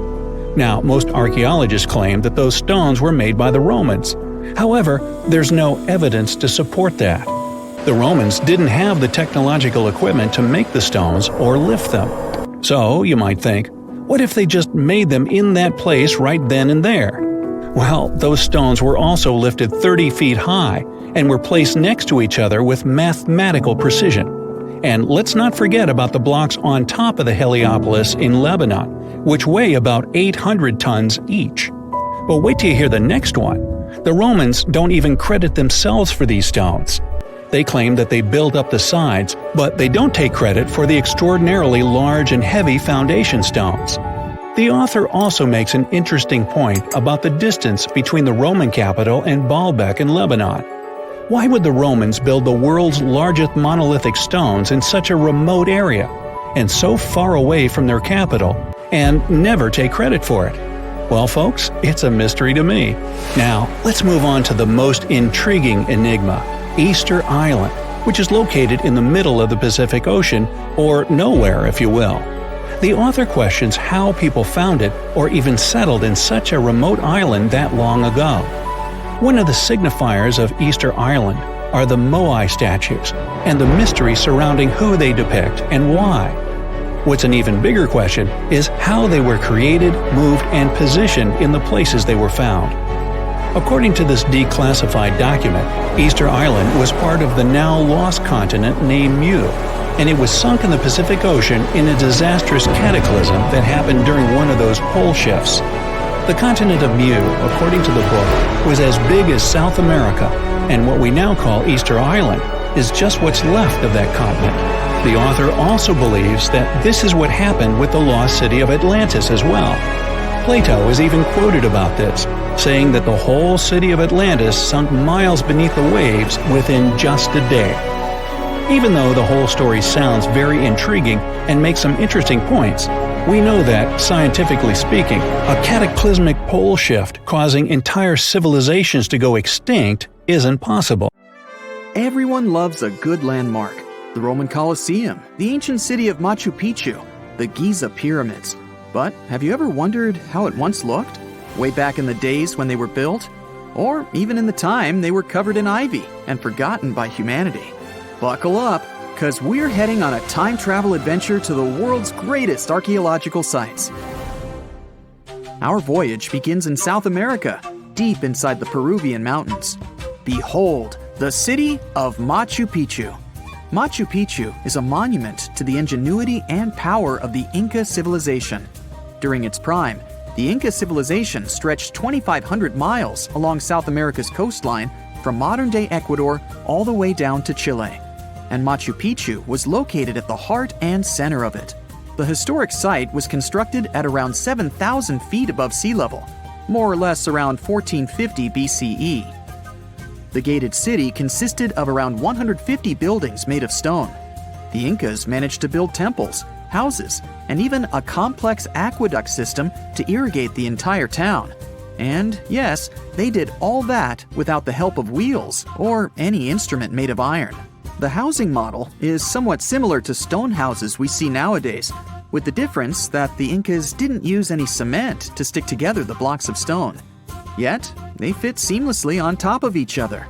Now, most archaeologists claim that those stones were made by the Romans. However, there's no evidence to support that. The Romans didn't have the technological equipment to make the stones or lift them. So, you might think, what if they just made them in that place right then and there? Well, those stones were also lifted 30 feet high and were placed next to each other with mathematical precision. And let's not forget about the blocks on top of the Hierapolis in Lebanon, which weigh about 800 tons each. But wait till you hear the next one. The Romans don't even credit themselves for these stones. They claim that they built up the sides, but they don't take credit for the extraordinarily large and heavy foundation stones. The author also makes an interesting point about the distance between the Roman capital and Baalbek in Lebanon. Why would the Romans build the world's largest monolithic stones in such a remote area, and so far away from their capital, and never take credit for it? Well, folks, it's a mystery to me. Now, let's move on to the most intriguing enigma, Easter Island, which is located in the middle of the Pacific Ocean, or nowhere, if you will. The author questions how people found it or even settled in such a remote island that long ago. One of the signifiers of Easter Island are the Moai statues, and the mystery surrounding who they depict and why. What's an even bigger question is how they were created, moved, and positioned in the places they were found. According to this declassified document, Easter Island was part of the now lost continent named Mu, and it was sunk in the Pacific Ocean in a disastrous cataclysm that happened during one of those pole shifts. The continent of Mu, according to the book, was as big as South America, and what we now call Easter Island is just what's left of that continent. The author also believes that this is what happened with the lost city of Atlantis as well. Plato is even quoted about this, saying that the whole city of Atlantis sunk miles beneath the waves within just a day. Even though the whole story sounds very intriguing and makes some interesting points, we know that, scientifically speaking, a cataclysmic pole shift causing entire civilizations to go extinct isn't possible. Everyone loves a good landmark. The Roman Colosseum, the ancient city of Machu Picchu, the Giza pyramids. But have you ever wondered how it once looked? Way back in the days when they were built? Or even in the time they were covered in ivy and forgotten by humanity? Buckle up, because we're heading on a time travel adventure to the world's greatest archaeological sites. Our voyage begins in South America, deep inside the Peruvian mountains. Behold, the city of Machu Picchu. Machu Picchu is a monument to the ingenuity and power of the Inca civilization. During its prime, the Inca civilization stretched 2,500 miles along South America's coastline from modern-day Ecuador all the way down to Chile. And Machu Picchu was located at the heart and center of it. The historic site was constructed at around 7,000 feet above sea level, more or less around 1450 BCE. The gated city consisted of around 150 buildings made of stone. The Incas managed to build temples, houses, and even a complex aqueduct system to irrigate the entire town. And yes, they did all that without the help of wheels or any instrument made of iron. The housing model is somewhat similar to stone houses we see nowadays, with the difference that the Incas didn't use any cement to stick together the blocks of stone. Yet, they fit seamlessly on top of each other.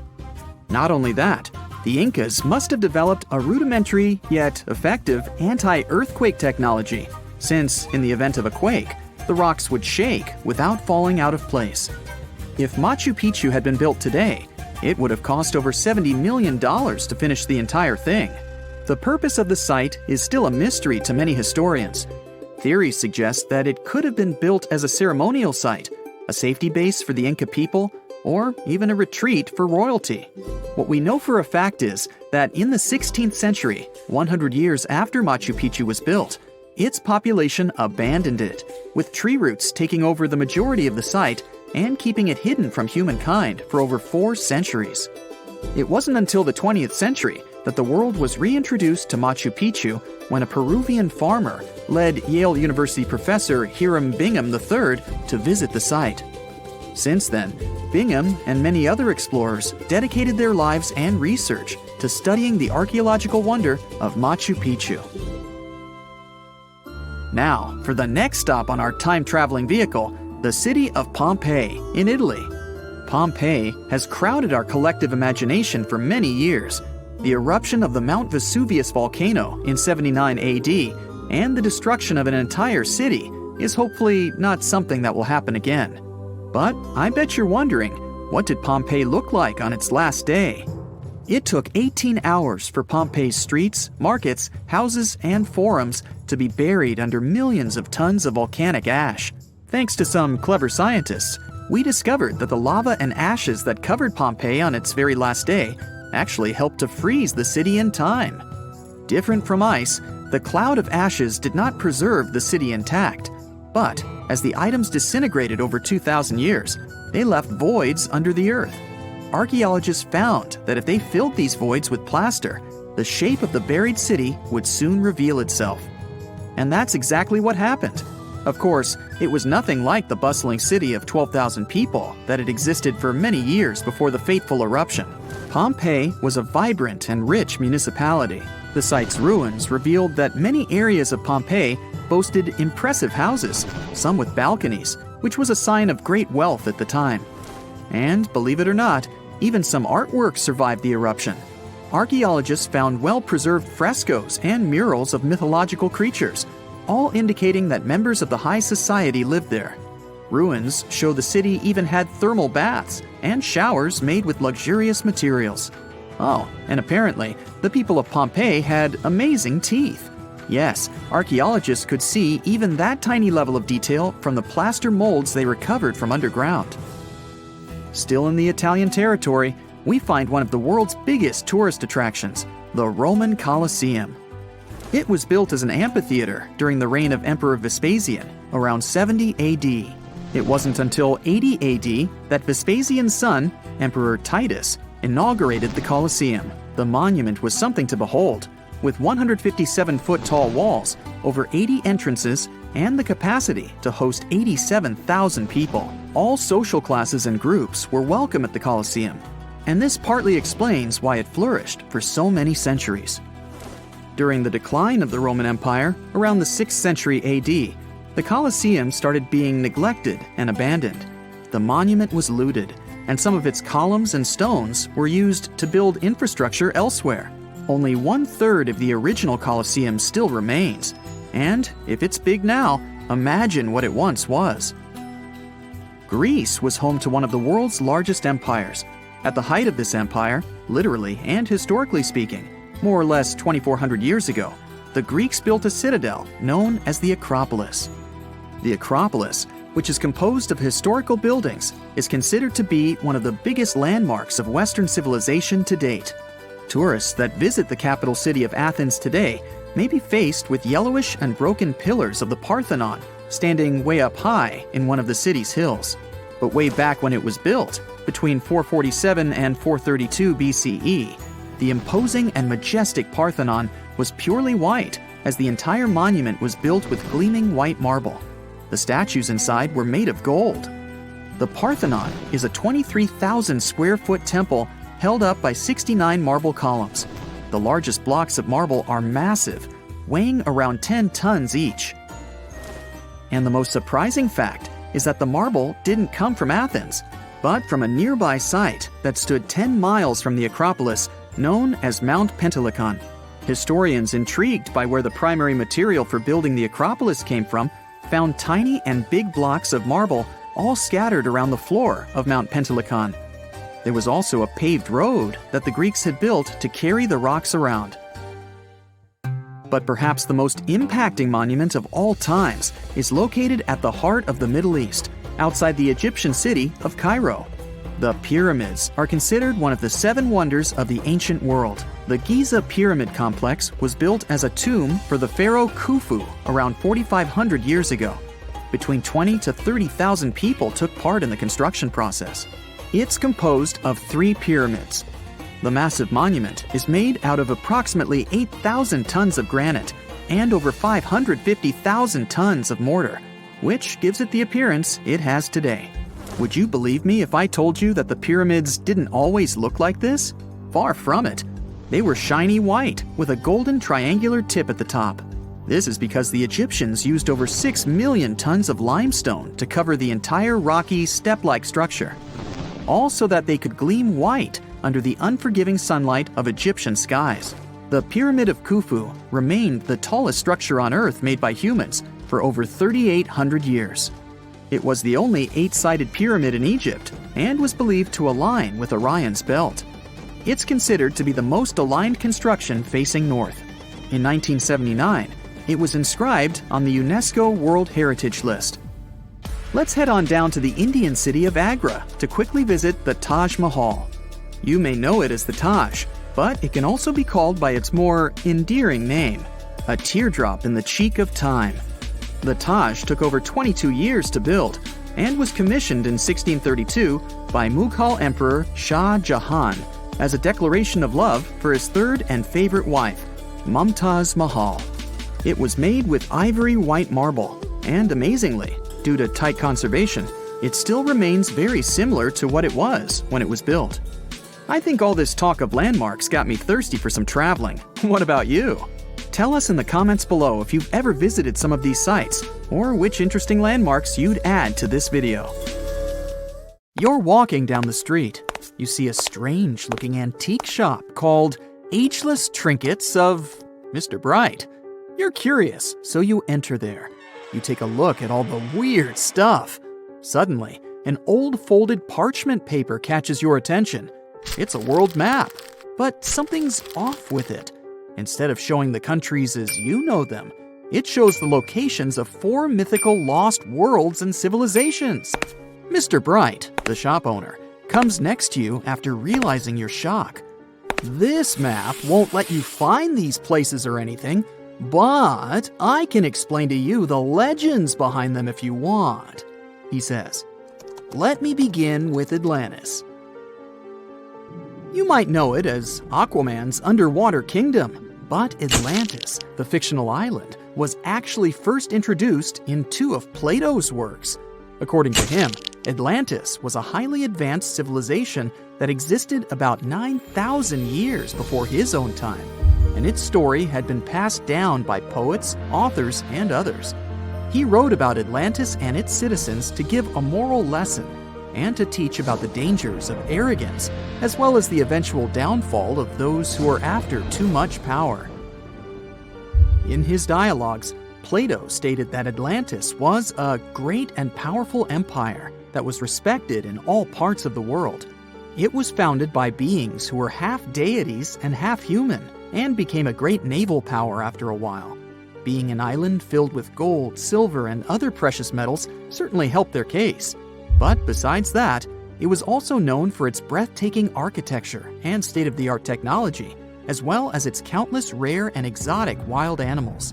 Not only that, the Incas must have developed a rudimentary yet effective anti-earthquake technology, since, in the event of a quake, the rocks would shake without falling out of place. If Machu Picchu had been built today, it would have cost over $70 million to finish the entire thing. The purpose of the site is still a mystery to many historians. Theories suggest that it could have been built as a ceremonial site, a safety base for the Inca people, or even a retreat for royalty. What we know for a fact is that in the 16th century, 100 years after Machu Picchu was built, its population abandoned it, with tree roots taking over the majority of the site and keeping it hidden from humankind for over 4 centuries. It wasn't until the 20th century that the world was reintroduced to Machu Picchu when a Peruvian farmer led Yale University professor Hiram Bingham III to visit the site. Since then, Bingham and many other explorers dedicated their lives and research to studying the archaeological wonder of Machu Picchu. Now, for the next stop on our time-traveling vehicle, the city of Pompeii in Italy. Pompeii has crowded our collective imagination for many years. The eruption of the Mount Vesuvius volcano in 79 AD and the destruction of an entire city is hopefully not something that will happen again. But I bet you're wondering, what did Pompeii look like on its last day? It took 18 hours for Pompeii's streets, markets, houses, and forums to be buried under millions of tons of volcanic ash. Thanks to some clever scientists, we discovered that the lava and ashes that covered Pompeii on its very last day actually helped to freeze the city in time. Different from ice, the cloud of ashes did not preserve the city intact, but as the items disintegrated over 2,000 years, they left voids under the earth. Archaeologists found that if they filled these voids with plaster, the shape of the buried city would soon reveal itself. And that's exactly what happened. Of course, it was nothing like the bustling city of 12,000 people that had existed for many years before the fateful eruption. Pompeii was a vibrant and rich municipality. The site's ruins revealed that many areas of Pompeii boasted impressive houses, some with balconies, which was a sign of great wealth at the time. And, believe it or not, even some artwork survived the eruption. Archaeologists found well-preserved frescoes and murals of mythological creatures, all indicating that members of the high society lived there. Ruins show the city even had thermal baths and showers made with luxurious materials. Oh, and apparently, the people of Pompeii had amazing teeth. Yes, archaeologists could see even that tiny level of detail from the plaster molds they recovered from underground. Still in the Italian territory, we find one of the world's biggest tourist attractions, the Roman Colosseum. It was built as an amphitheater during the reign of Emperor Vespasian, around 70 AD. It wasn't until 80 AD that Vespasian's son, Emperor Titus, inaugurated the Colosseum. The monument was something to behold, with 157-foot-tall walls, over 80 entrances, and the capacity to host 87,000 people. All social classes and groups were welcome at the Colosseum, and this partly explains why it flourished for so many centuries. During the decline of the Roman Empire, around the 6th century AD, the Colosseum started being neglected and abandoned. The monument was looted, and some of its columns and stones were used to build infrastructure elsewhere. Only 1/3 of the original Colosseum still remains, and if it's big now, imagine what it once was. Greece was home to one of the world's largest empires. At the height of this empire, literally and historically speaking, more or less 2,400 years ago, the Greeks built a citadel known as the Acropolis. The Acropolis, which is composed of historical buildings, is considered to be one of the biggest landmarks of Western civilization to date. Tourists that visit the capital city of Athens today may be faced with yellowish and broken pillars of the Parthenon standing way up high in one of the city's hills. But way back when it was built, between 447 and 432 BCE, the imposing and majestic Parthenon was purely white, as the entire monument was built with gleaming white marble. The statues inside were made of gold. The Parthenon is a 23,000 square foot temple held up by 69 marble columns. The largest blocks of marble are massive, weighing around 10 tons each. And the most surprising fact is that the marble didn't come from Athens, but from a nearby site that stood 10 miles from the Acropolis, known as Mount Pentelicon. Historians intrigued by where the primary material for building the Acropolis came from found tiny and big blocks of marble all scattered around the floor of Mount Pentelicon. There was also a paved road that the Greeks had built to carry the rocks around. But perhaps the most impacting monument of all times is located at the heart of the Middle East, outside the Egyptian city of Cairo. The pyramids are considered one of the 7 wonders of the ancient world. The Giza Pyramid Complex was built as a tomb for the pharaoh Khufu around 4,500 years ago. Between 20 to 30,000 people took part in the construction process. It's composed of 3 pyramids. The massive monument is made out of approximately 8,000 tons of granite and over 550,000 tons of mortar, which gives it the appearance it has today. Would you believe me if I told you that the pyramids didn't always look like this? Far from it. They were shiny white with a golden triangular tip at the top. This is because the Egyptians used over 6 million tons of limestone to cover the entire rocky, step-like structure, all so that they could gleam white under the unforgiving sunlight of Egyptian skies. The Pyramid of Khufu remained the tallest structure on Earth made by humans for over 3,800 years. It was the only 8-sided pyramid in Egypt and was believed to align with Orion's belt. It's considered to be the most aligned construction facing north. In 1979, it was inscribed on the UNESCO World Heritage List. Let's head on down to the Indian city of Agra to quickly visit the Taj Mahal. You may know it as the Taj, but it can also be called by its more endearing name, a teardrop in the cheek of time. The Taj took over 22 years to build and was commissioned in 1632 by Mughal Emperor Shah Jahan as a declaration of love for his third and favorite wife, Mumtaz Mahal. It was made with ivory white marble, and amazingly, due to tight conservation, it still remains very similar to what it was when it was built. I think all this talk of landmarks got me thirsty for some traveling. What about you? Tell us in the comments below if you've ever visited some of these sites, or which interesting landmarks you'd add to this video. You're walking down the street. You see a strange-looking antique shop called Ageless Trinkets of Mr. Bright. You're curious, so you enter there. You take a look at all the weird stuff. Suddenly, an old folded parchment paper catches your attention. It's a world map, but something's off with it. Instead of showing the countries as you know them, it shows the locations of 4 mythical lost worlds and civilizations. Mr. Bright, the shop owner, comes next to you after realizing your shock. This map won't let you find these places or anything, but I can explain to you the legends behind them if you want, he says. Let me begin with Atlantis. You might know it as Aquaman's underwater kingdom, but Atlantis, the fictional island, was actually first introduced in 2 of Plato's works. According to him, Atlantis was a highly advanced civilization that existed about 9,000 years before his own time, and its story had been passed down by poets, authors, and others. He wrote about Atlantis and its citizens to give a moral lesson and to teach about the dangers of arrogance, as well as the eventual downfall of those who are after too much power. In his dialogues, Plato stated that Atlantis was a great and powerful empire that was respected in all parts of the world. It was founded by beings who were half deities and half human, and became a great naval power after a while. being an island filled with gold, silver, and other precious metals certainly helped their case. But besides that, it was also known for its breathtaking architecture and state-of-the-art technology, as well as its countless rare and exotic wild animals.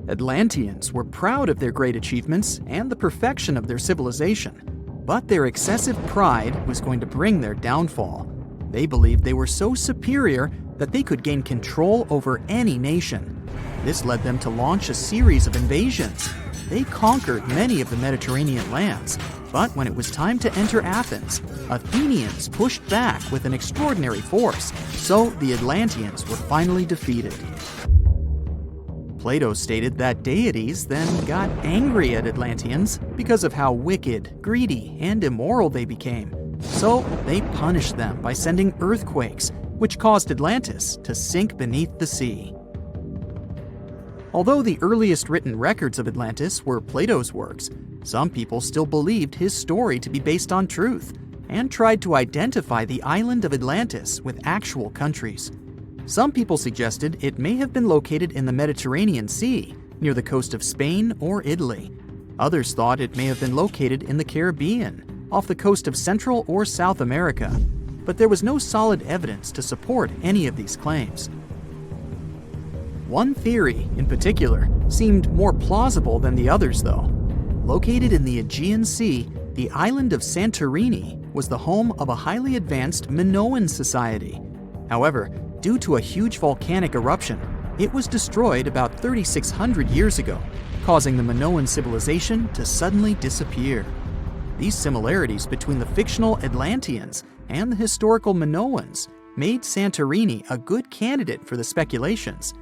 Atlanteans were proud of their great achievements and the perfection of their civilization, but their excessive pride was going to bring their downfall. They believed they were so superior that they could gain control over any nation. This led them to launch a series of invasions. They conquered many of the Mediterranean lands, but when it was time to enter Athens, Athenians pushed back with an extraordinary force, so the Atlanteans were finally defeated. Plato stated that deities then got angry at Atlanteans because of how wicked, greedy, and immoral they became. So they punished them by sending earthquakes, which caused Atlantis to sink beneath the sea. Although the earliest written records of Atlantis were Plato's works, some people still believed his story to be based on truth and tried to identify the island of Atlantis with actual countries. Some people suggested it may have been located in the Mediterranean Sea, near the coast of Spain or Italy. Others thought it may have been located in the Caribbean, off the coast of Central or South America, but there was no solid evidence to support any of these claims. One theory, in particular, seemed more plausible than the others, though. Located in the Aegean Sea, the island of Santorini was the home of a highly advanced Minoan society. However, due to a huge volcanic eruption, it was destroyed about 3,600 years ago, causing the Minoan civilization to suddenly disappear. These similarities between the fictional Atlanteans and the historical Minoans made Santorini a good candidate for the speculations.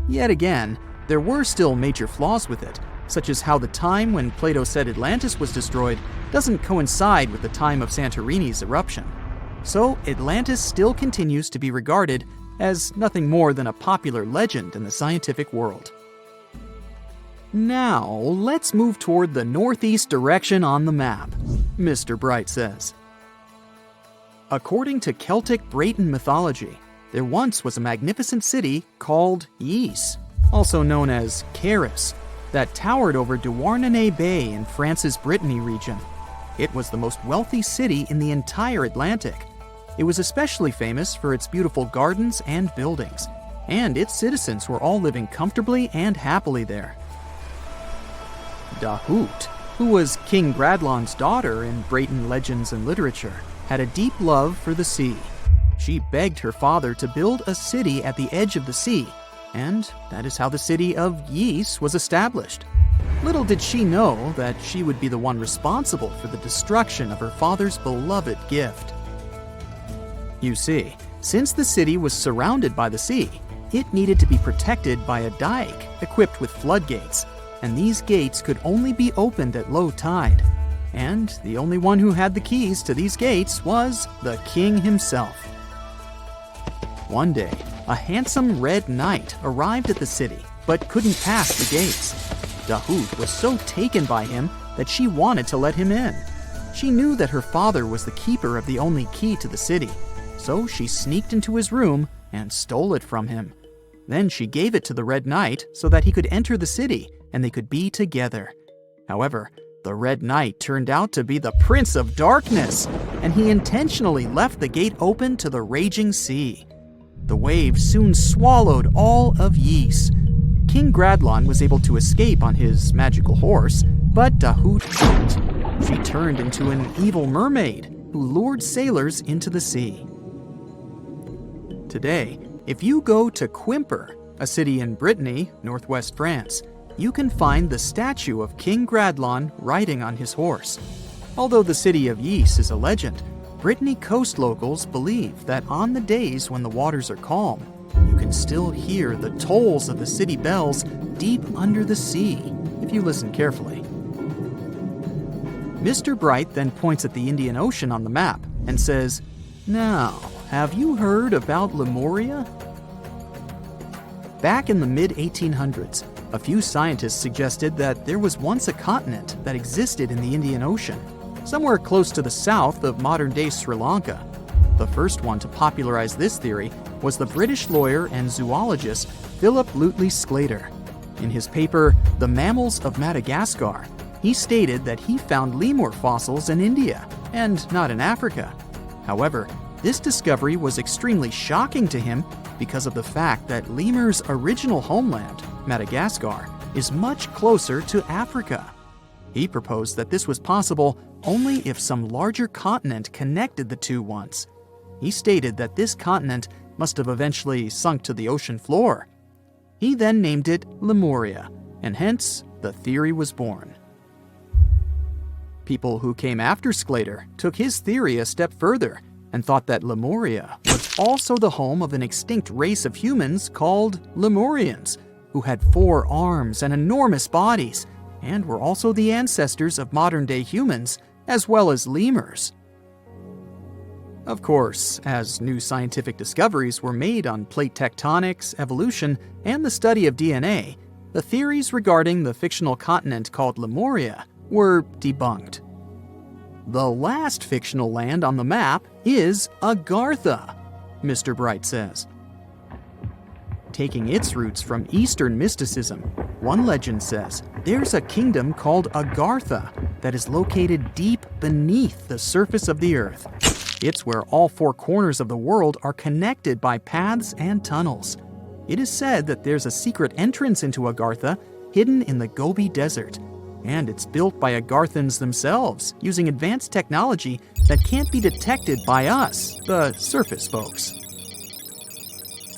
Yet again, there were still major flaws with it, such as how the time when Plato said Atlantis was destroyed doesn't coincide with the time of Santorini's eruption. So Atlantis still continues to be regarded as nothing more than a popular legend in the scientific world. Now, let's move toward the northeast direction on the map, Mr. Bright says. According to Celtic Breton mythology, there once was a magnificent city called Ys, also known as Caris, that towered over Douarnenez Bay in France's Brittany region. It was the most wealthy city in the entire Atlantic. It was especially famous for its beautiful gardens and buildings, and its citizens were all living comfortably and happily there. Dahut, who was King Bradlon's daughter in Breton legends and literature, had a deep love for the sea. She begged her father to build a city at the edge of the sea, and that is how the city of Ys was established. Little did she know that she would be the one responsible for the destruction of her father's beloved gift. You see, since the city was surrounded by the sea, it needed to be protected by a dike equipped with floodgates, and these gates could only be opened at low tide. And the only one who had the keys to these gates was the king himself. One day, a handsome red knight arrived at the city, but couldn't pass the gates. Dahut was so taken by him that she wanted to let him in. She knew that her father was the keeper of the only key to the city, so she sneaked into his room and stole it from him. Then she gave it to the Red Knight so that he could enter the city and they could be together. However, the Red Knight turned out to be the Prince of Darkness, and he intentionally left the gate open to the raging sea. The waves soon swallowed all of Ys. King Gradlon was able to escape on his magical horse, but Dahut couldn't. She turned into an evil mermaid who lured sailors into the sea. Today, if you go to Quimper, a city in Brittany, northwest France, you can find the statue of King Gradlon riding on his horse. Although the city of Ys is a legend, Brittany coast locals believe that on the days when the waters are calm, you can still hear the tolls of the city bells deep under the sea, if you listen carefully. Mr. Bright then points at the Indian Ocean on the map and says, "Now, have you heard about Lemuria?" Back in the mid-1800s, a few scientists suggested that there was once a continent that existed in the Indian Ocean, somewhere close to the south of modern-day Sri Lanka. The first one to popularize this theory was the British lawyer and zoologist Philip Lutley Sclater. In his paper, The Mammals of Madagascar, he stated that he found lemur fossils in India and not in Africa. However, this discovery was extremely shocking to him because of the fact that lemurs' original homeland, Madagascar, is much closer to Africa. He proposed that this was possible only if some larger continent connected the two once. He stated that this continent must have eventually sunk to the ocean floor. He then named it Lemuria, and hence the theory was born. People who came after Sclater took his theory a step further and thought that Lemuria was also the home of an extinct race of humans called Lemurians, who had 4 arms and enormous bodies, and were also the ancestors of modern-day humans, as well as lemurs. Of course, as new scientific discoveries were made on plate tectonics, evolution, and the study of DNA, the theories regarding the fictional continent called Lemuria were debunked. The last fictional land on the map is Agartha, Mr. Bright says. Taking its roots from Eastern mysticism, one legend says there's a kingdom called Agartha that is located deep beneath the surface of the earth. It's where all 4 corners of the world are connected by paths and tunnels. It is said that there's a secret entrance into Agartha hidden in the Gobi Desert, and it's built by Agarthans themselves using advanced technology that can't be detected by us, the surface folks.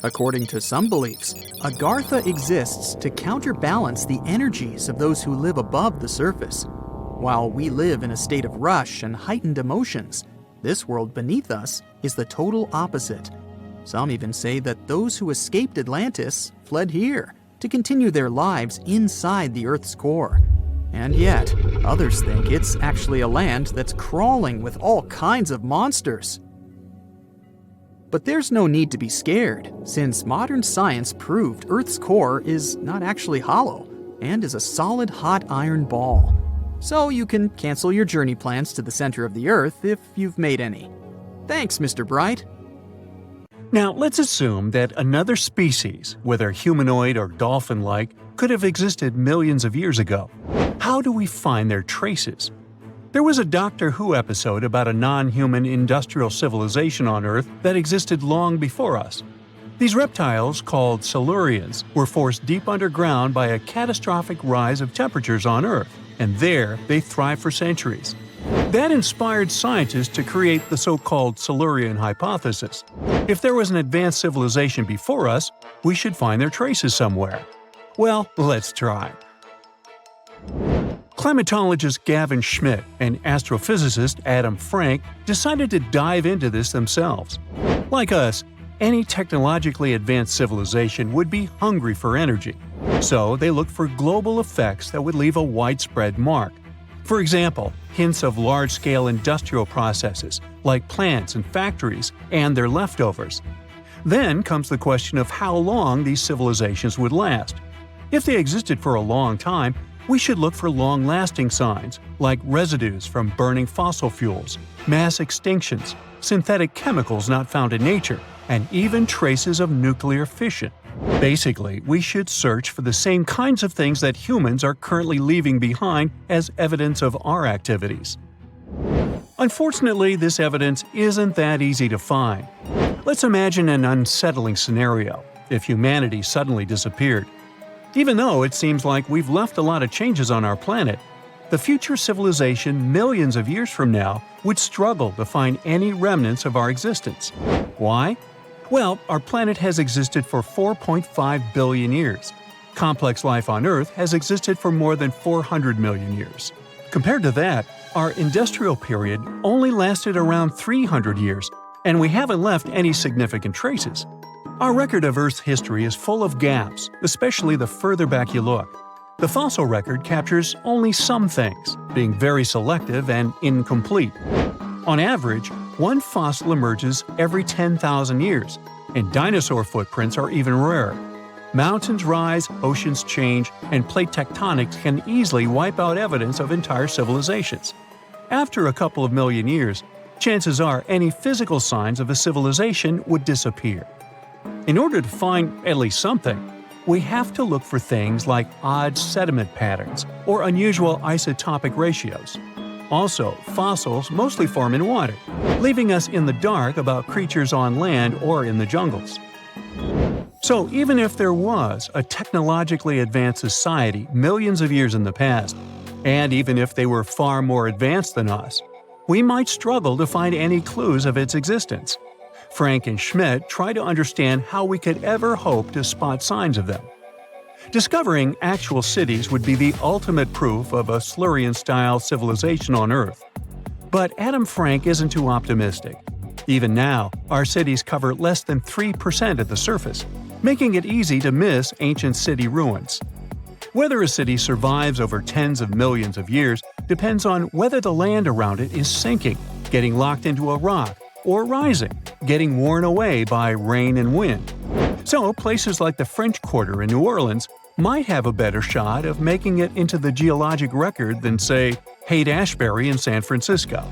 According to some beliefs, Agartha exists to counterbalance the energies of those who live above the surface. While we live in a state of rush and heightened emotions, this world beneath us is the total opposite. Some even say that those who escaped Atlantis fled here to continue their lives inside the Earth's core. And yet, others think it's actually a land that's crawling with all kinds of monsters. But there's no need to be scared, since modern science proved Earth's core is not actually hollow and is a solid hot iron ball. So you can cancel your journey plans to the center of the Earth if you've made any. Thanks, Mr. Bright. Now, let's assume that another species, whether humanoid or dolphin-like, could have existed millions of years ago. How do we find their traces? There was a Doctor Who episode about a non-human industrial civilization on Earth that existed long before us. These reptiles, called Silurians, were forced deep underground by a catastrophic rise of temperatures on Earth, and there they thrived for centuries. That inspired scientists to create the so-called Silurian hypothesis. If there was an advanced civilization before us, we should find their traces somewhere. Well, let's try. Climatologist Gavin Schmidt and astrophysicist Adam Frank decided to dive into this themselves. Like us, any technologically advanced civilization would be hungry for energy. So they looked for global effects that would leave a widespread mark. For example, hints of large-scale industrial processes, like plants and factories, and their leftovers. Then comes the question of how long these civilizations would last. If they existed for a long time, we should look for long-lasting signs, like residues from burning fossil fuels, mass extinctions, synthetic chemicals not found in nature, and even traces of nuclear fission. Basically, we should search for the same kinds of things that humans are currently leaving behind as evidence of our activities. Unfortunately, this evidence isn't that easy to find. Let's imagine an unsettling scenario if humanity suddenly disappeared. Even though it seems like we've left a lot of changes on our planet, the future civilization millions of years from now would struggle to find any remnants of our existence. Why? Well, our planet has existed for 4.5 billion years. Complex life on Earth has existed for more than 400 million years. Compared to that, our industrial period only lasted around 300 years, and we haven't left any significant traces. Our record of Earth's history is full of gaps, especially the further back you look. The fossil record captures only some things, being very selective and incomplete. On average, one fossil emerges every 10,000 years, and dinosaur footprints are even rarer. Mountains rise, oceans change, and plate tectonics can easily wipe out evidence of entire civilizations. After a couple of million years, chances are any physical signs of a civilization would disappear. In order to find at least something, we have to look for things like odd sediment patterns or unusual isotopic ratios. Also, fossils mostly form in water, leaving us in the dark about creatures on land or in the jungles. So even if there was a technologically advanced society millions of years in the past, and even if they were far more advanced than us, we might struggle to find any clues of its existence. Frank and Schmidt try to understand how we could ever hope to spot signs of them. Discovering actual cities would be the ultimate proof of a Silurian-style civilization on Earth. But Adam Frank isn't too optimistic. Even now, our cities cover less than 3% of the surface, making it easy to miss ancient city ruins. Whether a city survives over tens of millions of years depends on whether the land around it is sinking, getting locked into a rock, or rising, getting worn away by rain and wind. So, places like the French Quarter in New Orleans might have a better shot of making it into the geologic record than, say, Haight-Ashbury in San Francisco.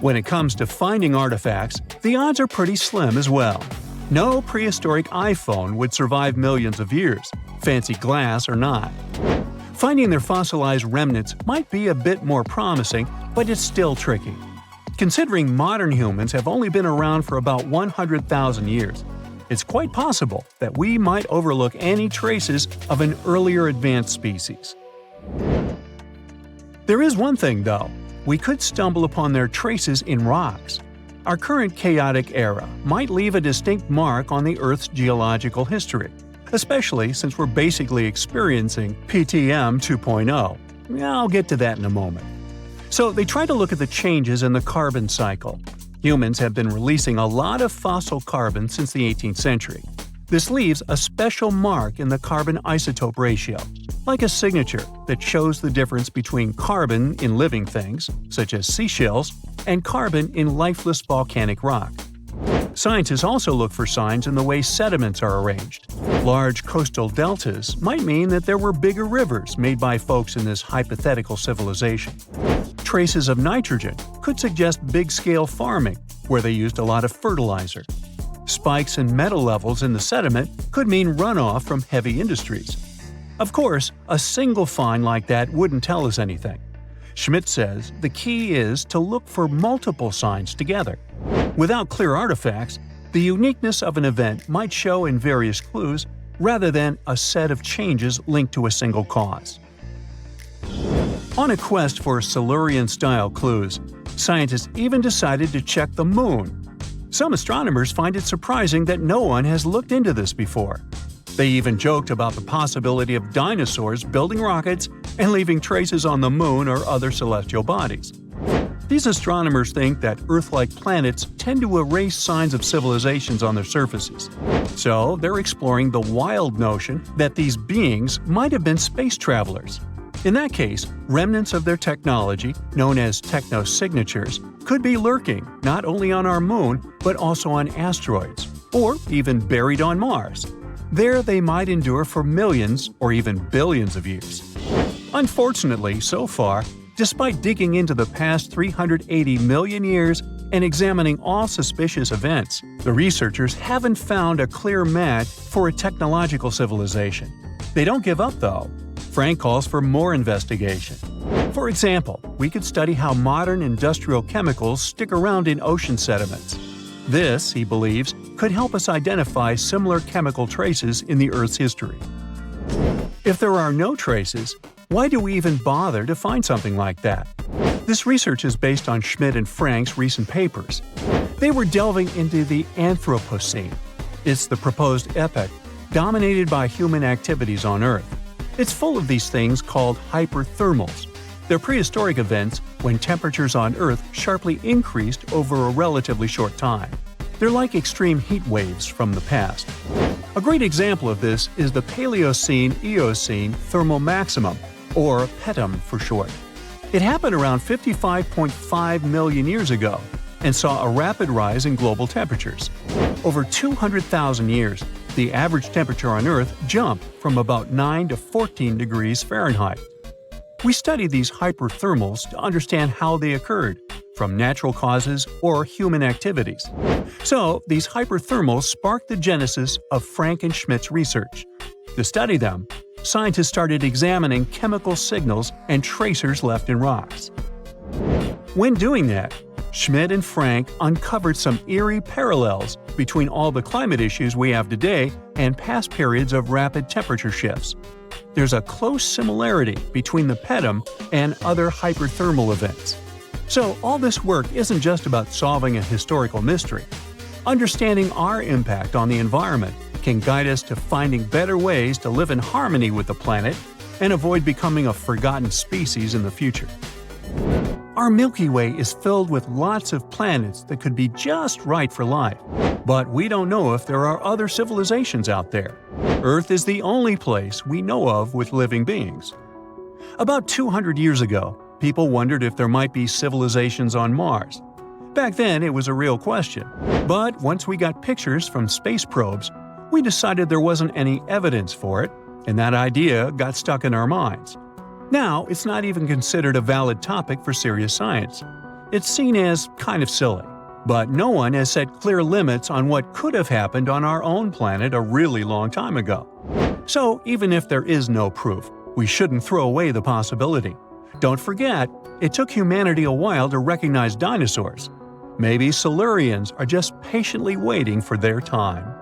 When it comes to finding artifacts, the odds are pretty slim as well. No prehistoric iPhone would survive millions of years, fancy glass or not. Finding their fossilized remnants might be a bit more promising, but it's still tricky. Considering modern humans have only been around for about 100,000 years, it's quite possible that we might overlook any traces of an earlier advanced species. There is one thing, though. We could stumble upon their traces in rocks. Our current chaotic era might leave a distinct mark on the Earth's geological history, especially since we're basically experiencing PTM 2.0. I'll get to that in a moment. So they try to look at the changes in the carbon cycle. Humans have been releasing a lot of fossil carbon since the 18th century. This leaves a special mark in the carbon isotope ratio, like a signature that shows the difference between carbon in living things, such as seashells, and carbon in lifeless volcanic rock. Scientists also look for signs in the way sediments are arranged. Large coastal deltas might mean that there were bigger rivers made by folks in this hypothetical civilization. Traces of nitrogen could suggest big-scale farming, where they used a lot of fertilizer. Spikes in metal levels in the sediment could mean runoff from heavy industries. Of course, a single find like that wouldn't tell us anything. Schmidt says the key is to look for multiple signs together. Without clear artifacts, the uniqueness of an event might show in various clues rather than a set of changes linked to a single cause. On a quest for Silurian-style clues, scientists even decided to check the Moon. Some astronomers find it surprising that no one has looked into this before. They even joked about the possibility of dinosaurs building rockets and leaving traces on the Moon or other celestial bodies. These astronomers think that Earth-like planets tend to erase signs of civilizations on their surfaces. So they're exploring the wild notion that these beings might have been space travelers. In that case, remnants of their technology, known as technosignatures, could be lurking not only on our Moon, but also on asteroids, or even buried on Mars. There they might endure for millions or even billions of years. Unfortunately, so far, despite digging into the past 380 million years and examining all suspicious events, the researchers haven't found a clear match for a technological civilization. They don't give up, though. Frank calls for more investigation. For example, we could study how modern industrial chemicals stick around in ocean sediments. This, he believes, could help us identify similar chemical traces in the Earth's history. If there are no traces, why do we even bother to find something like that? This research is based on Schmidt and Frank's recent papers. They were delving into the Anthropocene. It's the proposed epoch, dominated by human activities on Earth. It's full of these things called hyperthermals. They're prehistoric events when temperatures on Earth sharply increased over a relatively short time. They're like extreme heat waves from the past. A great example of this is the Paleocene-Eocene thermal maximum, or PETM for short. It happened around 55.5 million years ago and saw a rapid rise in global temperatures. Over 200,000 years, the average temperature on Earth jumped from about 9 to 14 degrees Fahrenheit. We studied these hyperthermals to understand how they occurred, from natural causes or human activities. So, these hyperthermals sparked the genesis of Frank and Schmidt's research. To study them, scientists started examining chemical signals and tracers left in rocks. When doing that, Schmidt and Frank uncovered some eerie parallels between all the climate issues we have today and past periods of rapid temperature shifts. There's a close similarity between the Pedum and other hyperthermal events. So all this work isn't just about solving a historical mystery. Understanding our impact on the environment can guide us to finding better ways to live in harmony with the planet and avoid becoming a forgotten species in the future. Our Milky Way is filled with lots of planets that could be just right for life, but we don't know if there are other civilizations out there. Earth is the only place we know of with living beings. About 200 years ago, people wondered if there might be civilizations on Mars. Back then, it was a real question. But once we got pictures from space probes, we decided there wasn't any evidence for it, and that idea got stuck in our minds. Now, it's not even considered a valid topic for serious science. It's seen as kind of silly. But no one has set clear limits on what could have happened on our own planet a really long time ago. So, even if there is no proof, we shouldn't throw away the possibility. Don't forget, it took humanity a while to recognize dinosaurs. Maybe Silurians are just patiently waiting for their time.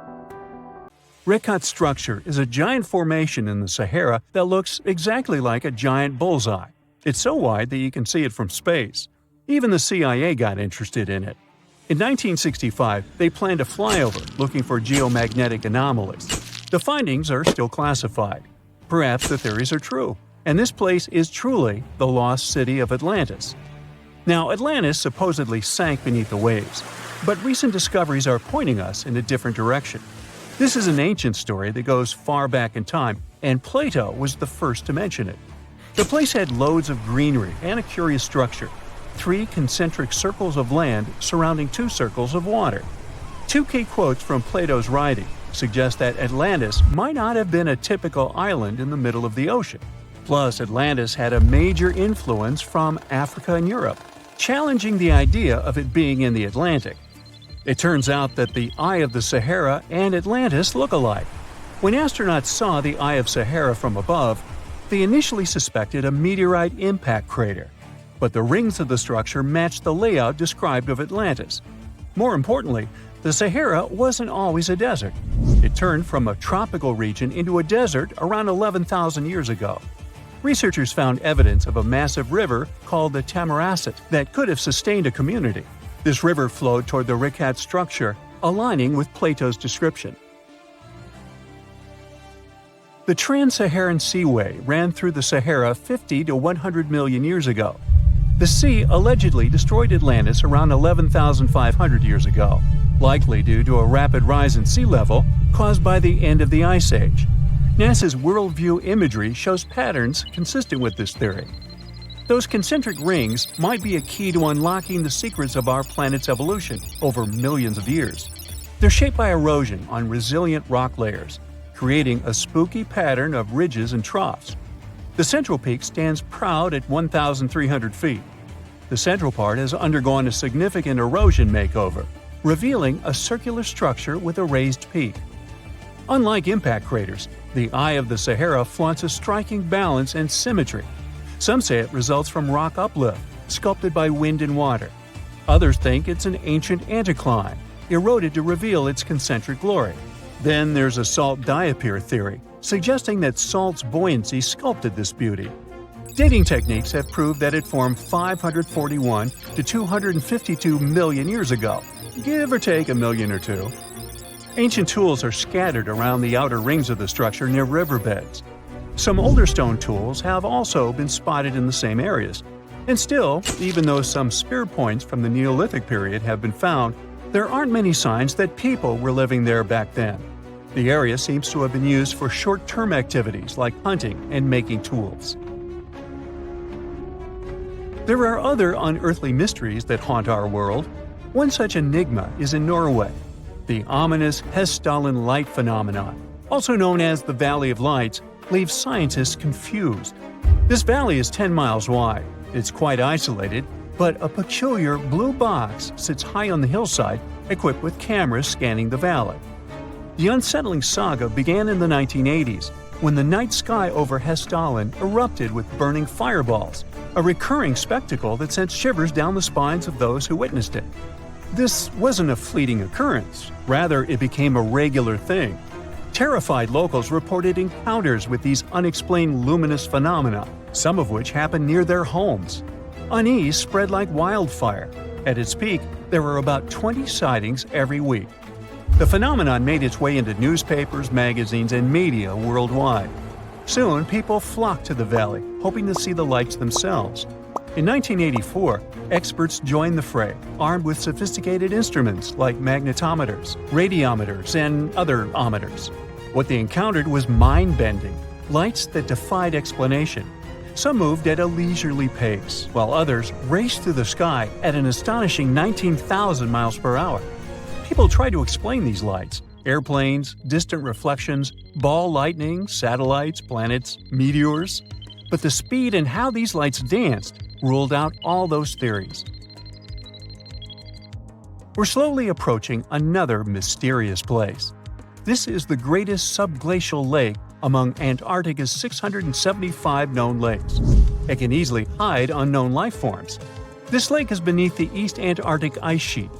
Rikat structure is a giant formation in the Sahara that looks exactly like a giant bullseye. It's so wide that you can see it from space. Even the CIA got interested in it. In 1965, they planned a flyover looking for geomagnetic anomalies. The findings are still classified. Perhaps the theories are true, and this place is truly the lost city of Atlantis. Now, Atlantis supposedly sank beneath the waves, but recent discoveries are pointing us in a different direction. This is an ancient story that goes far back in time, and Plato was the first to mention it. The place had loads of greenery and a curious structure: 3 concentric circles of land surrounding 2 circles of water. 2 key quotes from Plato's writing suggest that Atlantis might not have been a typical island in the middle of the ocean. Plus, Atlantis had a major influence from Africa and Europe, challenging the idea of it being in the Atlantic. It turns out that the Eye of the Sahara and Atlantis look alike. When astronauts saw the Eye of Sahara from above, they initially suspected a meteorite impact crater, but the rings of the structure matched the layout described of Atlantis. More importantly, the Sahara wasn't always a desert. It turned from a tropical region into a desert around 11,000 years ago. Researchers found evidence of a massive river called the Tamaracet that could have sustained a community. This river flowed toward the Rikat structure, aligning with Plato's description. The Trans-Saharan Seaway ran through the Sahara 50 to 100 million years ago. The sea allegedly destroyed Atlantis around 11,500 years ago, likely due to a rapid rise in sea level caused by the end of the Ice Age. NASA's worldview imagery shows patterns consistent with this theory. Those concentric rings might be a key to unlocking the secrets of our planet's evolution over millions of years. They're shaped by erosion on resilient rock layers, creating a spooky pattern of ridges and troughs. The central peak stands proud at 1,300 feet. The central part has undergone a significant erosion makeover, revealing a circular structure with a raised peak. Unlike impact craters, the Eye of the Sahara flaunts a striking balance and symmetry. Some say it results from rock uplift, sculpted by wind and water. Others think it's an ancient anticline, eroded to reveal its concentric glory. Then there's a salt diapir theory, suggesting that salt's buoyancy sculpted this beauty. Dating techniques have proved that it formed 541 to 252 million years ago, give or take a million or two. Ancient tools are scattered around the outer rings of the structure near riverbeds. Some older stone tools have also been spotted in the same areas. And still, even though some spear points from the Neolithic period have been found, there aren't many signs that people were living there back then. The area seems to have been used for short-term activities like hunting and making tools. There are other unearthly mysteries that haunt our world. One such enigma is in Norway, the ominous Hessdalen light phenomenon, also known as the Valley of Lights, leaves scientists confused. This valley is 10 miles wide. It's quite isolated, but a peculiar blue box sits high on the hillside, equipped with cameras scanning the valley. The unsettling saga began in the 1980s, when the night sky over Hessdalen erupted with burning fireballs, a recurring spectacle that sent shivers down the spines of those who witnessed it. This wasn't a fleeting occurrence, rather it became a regular thing. Terrified locals reported encounters with these unexplained luminous phenomena, some of which happened near their homes. Unease spread like wildfire. At its peak, there were about 20 sightings every week. The phenomenon made its way into newspapers, magazines, and media worldwide. Soon, people flocked to the valley, hoping to see the lights themselves. In 1984, experts joined the fray, armed with sophisticated instruments like magnetometers, radiometers, and other ometers. What they encountered was mind-bending, lights that defied explanation. Some moved at a leisurely pace, while others raced through the sky at an astonishing 19,000 miles per hour. People tried to explain these lights: airplanes, distant reflections, ball lightning, satellites, planets, meteors. But the speed and how these lights danced ruled out all those theories. We're slowly approaching another mysterious place. This is the greatest subglacial lake among Antarctica's 675 known lakes. It can easily hide unknown life forms. This lake is beneath the East Antarctic ice sheet.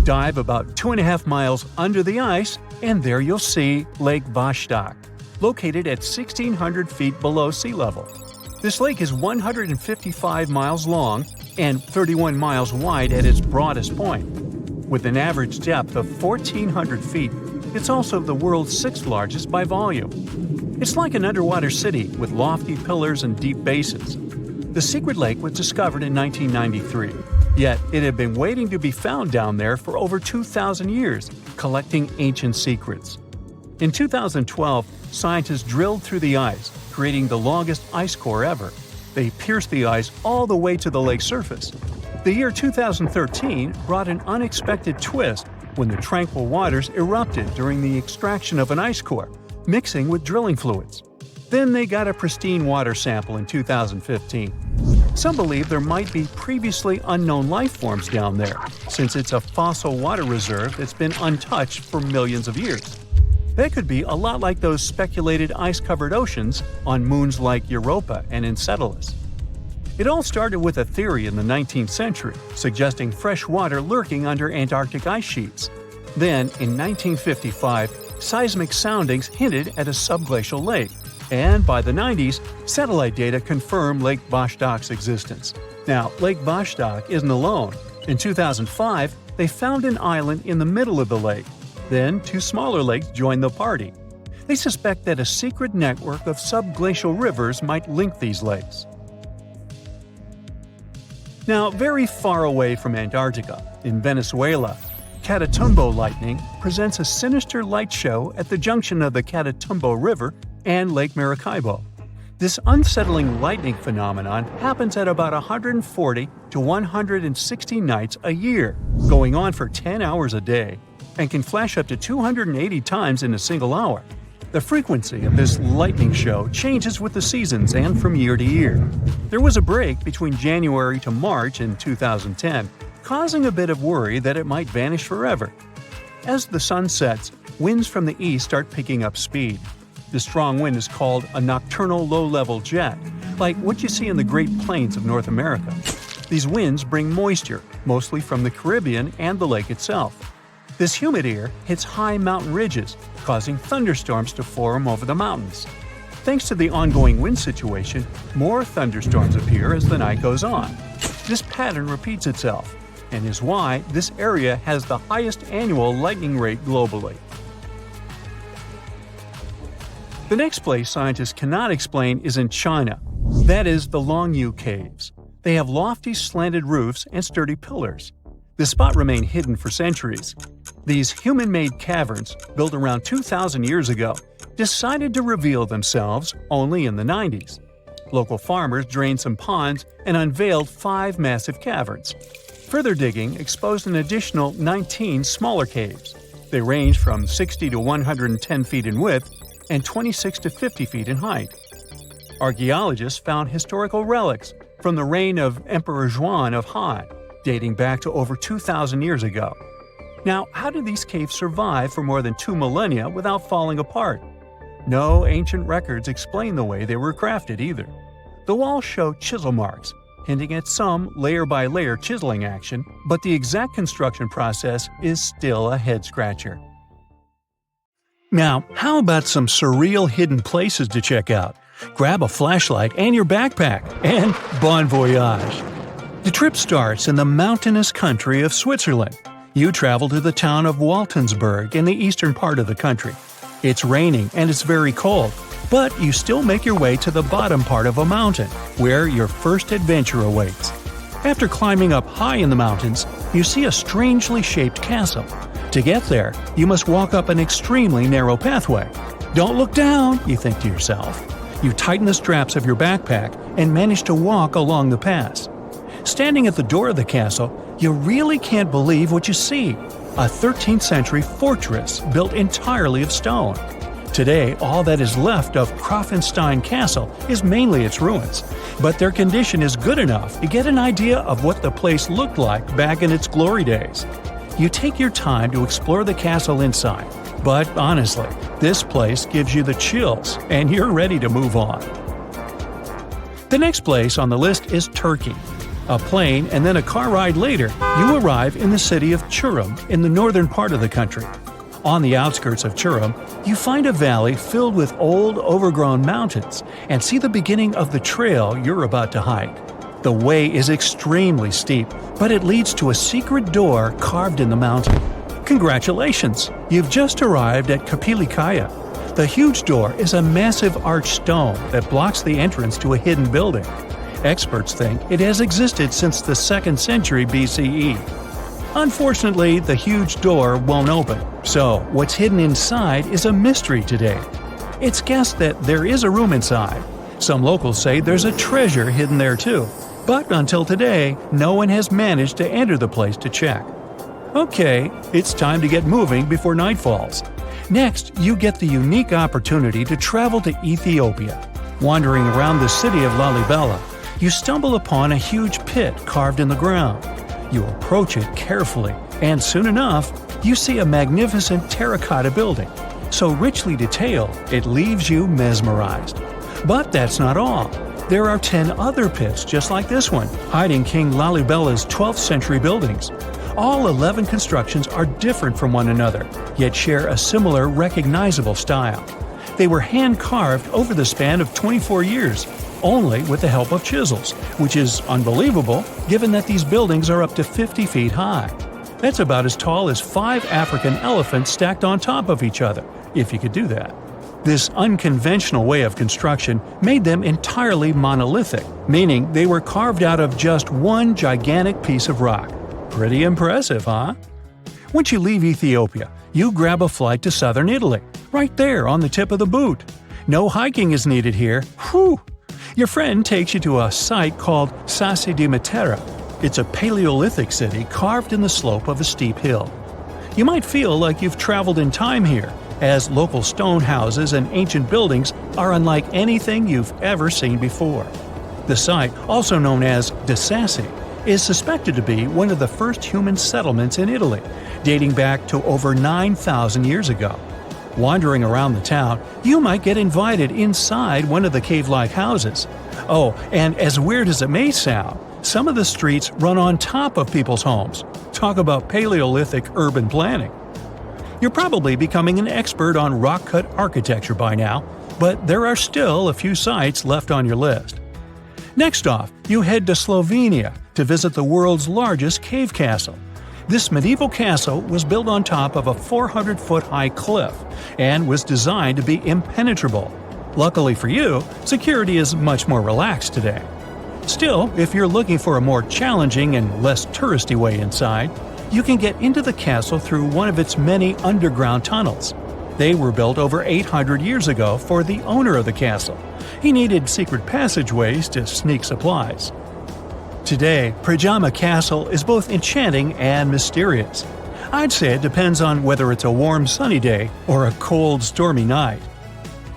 Dive about 2.5 miles under the ice, and there you'll see Lake Vostok, located at 1,600 feet below sea level. This lake is 155 miles long and 31 miles wide at its broadest point. With an average depth of 1,400 feet, it's also the world's sixth largest by volume. It's like an underwater city with lofty pillars and deep basins. The secret lake was discovered in 1993, yet it had been waiting to be found down there for over 2,000 years, collecting ancient secrets. In 2012, scientists drilled through the ice, creating the longest ice core ever. They pierced the ice all the way to the lake's surface. The year 2013 brought an unexpected twist when the tranquil waters erupted during the extraction of an ice core, mixing with drilling fluids. Then they got a pristine water sample in 2015. Some believe there might be previously unknown life forms down there, since it's a fossil water reserve that's been untouched for millions of years. That could be a lot like those speculated ice-covered oceans on moons like Europa and Enceladus. It all started with a theory in the 19th century, suggesting fresh water lurking under Antarctic ice sheets. Then, in 1955, seismic soundings hinted at a subglacial lake, and by the 90s, satellite data confirmed Lake Vostok's existence. Now, Lake Vostok isn't alone. In 2005, they found an island in the middle of the lake. Then, two smaller lakes joined the party. They suspect that a secret network of subglacial rivers might link these lakes. Now, very far away from Antarctica, in Venezuela, Catatumbo lightning presents a sinister light show at the junction of the Catatumbo River and Lake Maracaibo. This unsettling lightning phenomenon happens at about 140 to 160 nights a year, going on for 10 hours a day, and can flash up to 280 times in a single hour. The frequency of this lightning show changes with the seasons and from year to year. There was a break between January to March in 2010, causing a bit of worry that it might vanish forever. As the sun sets, winds from the east start picking up speed. The strong wind is called a nocturnal low-level jet, like what you see in the Great Plains of North America. These winds bring moisture, mostly from the Caribbean and the lake itself. This humid air hits high mountain ridges, causing thunderstorms to form over the mountains. Thanks to the ongoing wind situation, more thunderstorms appear as the night goes on. This pattern repeats itself, and is why this area has the highest annual lightning rate globally. The next place scientists cannot explain is in China. That is the Longyou caves. They have lofty slanted roofs and sturdy pillars. The spot remained hidden for centuries. These human-made caverns, built around 2,000 years ago, decided to reveal themselves only in the 90s. Local farmers drained some ponds and unveiled 5 massive caverns. Further digging exposed an additional 19 smaller caves. They range from 60 to 110 feet in width and 26 to 50 feet in height. Archaeologists found historical relics from the reign of Emperor Zhuan of Han, dating back to over 2,000 years ago. Now, how did these caves survive for more than 2 millennia without falling apart? No ancient records explain the way they were crafted either. The walls show chisel marks, hinting at some layer-by-layer chiseling action, but the exact construction process is still a head-scratcher. Now, how about some surreal hidden places to check out? Grab a flashlight and your backpack, and bon voyage! The trip starts in the mountainous country of Switzerland. You travel to the town of Waltensburg in the eastern part of the country. It's raining and it's very cold, but you still make your way to the bottom part of a mountain, where your first adventure awaits. After climbing up high in the mountains, you see a strangely shaped castle. To get there, you must walk up an extremely narrow pathway. Don't look down, you think to yourself. You tighten the straps of your backpack and manage to walk along the pass. Standing at the door of the castle, you really can't believe what you see. A 13th century fortress built entirely of stone. Today, all that is left of Krafenstein Castle is mainly its ruins, but their condition is good enough to get an idea of what the place looked like back in its glory days. You take your time to explore the castle inside, but honestly, this place gives you the chills and you're ready to move on. The next place on the list is Turkey. A plane and then a car ride later, you arrive in the city of Çorum in the northern part of the country. On the outskirts of Çorum, you find a valley filled with old, overgrown mountains and see the beginning of the trail you're about to hike. The way is extremely steep, but it leads to a secret door carved in the mountain. Congratulations! You've just arrived at Kapilikaya. The huge door is a massive arched stone that blocks the entrance to a hidden building. Experts think it has existed since the 2nd century BCE. Unfortunately, the huge door won't open, so what's hidden inside is a mystery today. It's guessed that there is a room inside. Some locals say there's a treasure hidden there too, but until today, no one has managed to enter the place to check. Okay, it's time to get moving before night falls. Next, you get the unique opportunity to travel to Ethiopia. Wandering around the city of Lalibela, you stumble upon a huge pit carved in the ground. You approach it carefully, and soon enough, you see a magnificent terracotta building, so richly detailed it leaves you mesmerized. But that's not all. There are 10 other pits just like this one, hiding King Lalibela's 12th century buildings. All 11 constructions are different from one another, yet share a similar recognizable style. They were hand-carved over the span of 24 years, only with the help of chisels, which is unbelievable given that these buildings are up to 50 feet high. That's about as tall as 5 African elephants stacked on top of each other, if you could do that. This unconventional way of construction made them entirely monolithic, meaning they were carved out of just one gigantic piece of rock. Pretty impressive, huh? Once you leave Ethiopia, you grab a flight to southern Italy, right there on the tip of the boot. No hiking is needed here. Whew! Your friend takes you to a site called Sassi di Matera. It's a Paleolithic city carved in the slope of a steep hill. You might feel like you've traveled in time here, as local stone houses and ancient buildings are unlike anything you've ever seen before. The site, also known as De Sassi, is suspected to be one of the first human settlements in Italy, dating back to over 9,000 years ago. Wandering around the town, you might get invited inside one of the cave-like houses. Oh, and as weird as it may sound, some of the streets run on top of people's homes. Talk about Paleolithic urban planning. You're probably becoming an expert on rock-cut architecture by now, but there are still a few sites left on your list. Next off, you head to Slovenia to visit the world's largest cave castle. This medieval castle was built on top of a 400-foot-high cliff and was designed to be impenetrable. Luckily for you, security is much more relaxed today. Still, if you're looking for a more challenging and less touristy way inside, you can get into the castle through one of its many underground tunnels. They were built over 800 years ago for the owner of the castle. He needed secret passageways to sneak supplies. Today, Pajama Castle is both enchanting and mysterious. I'd say it depends on whether it's a warm sunny day or a cold stormy night.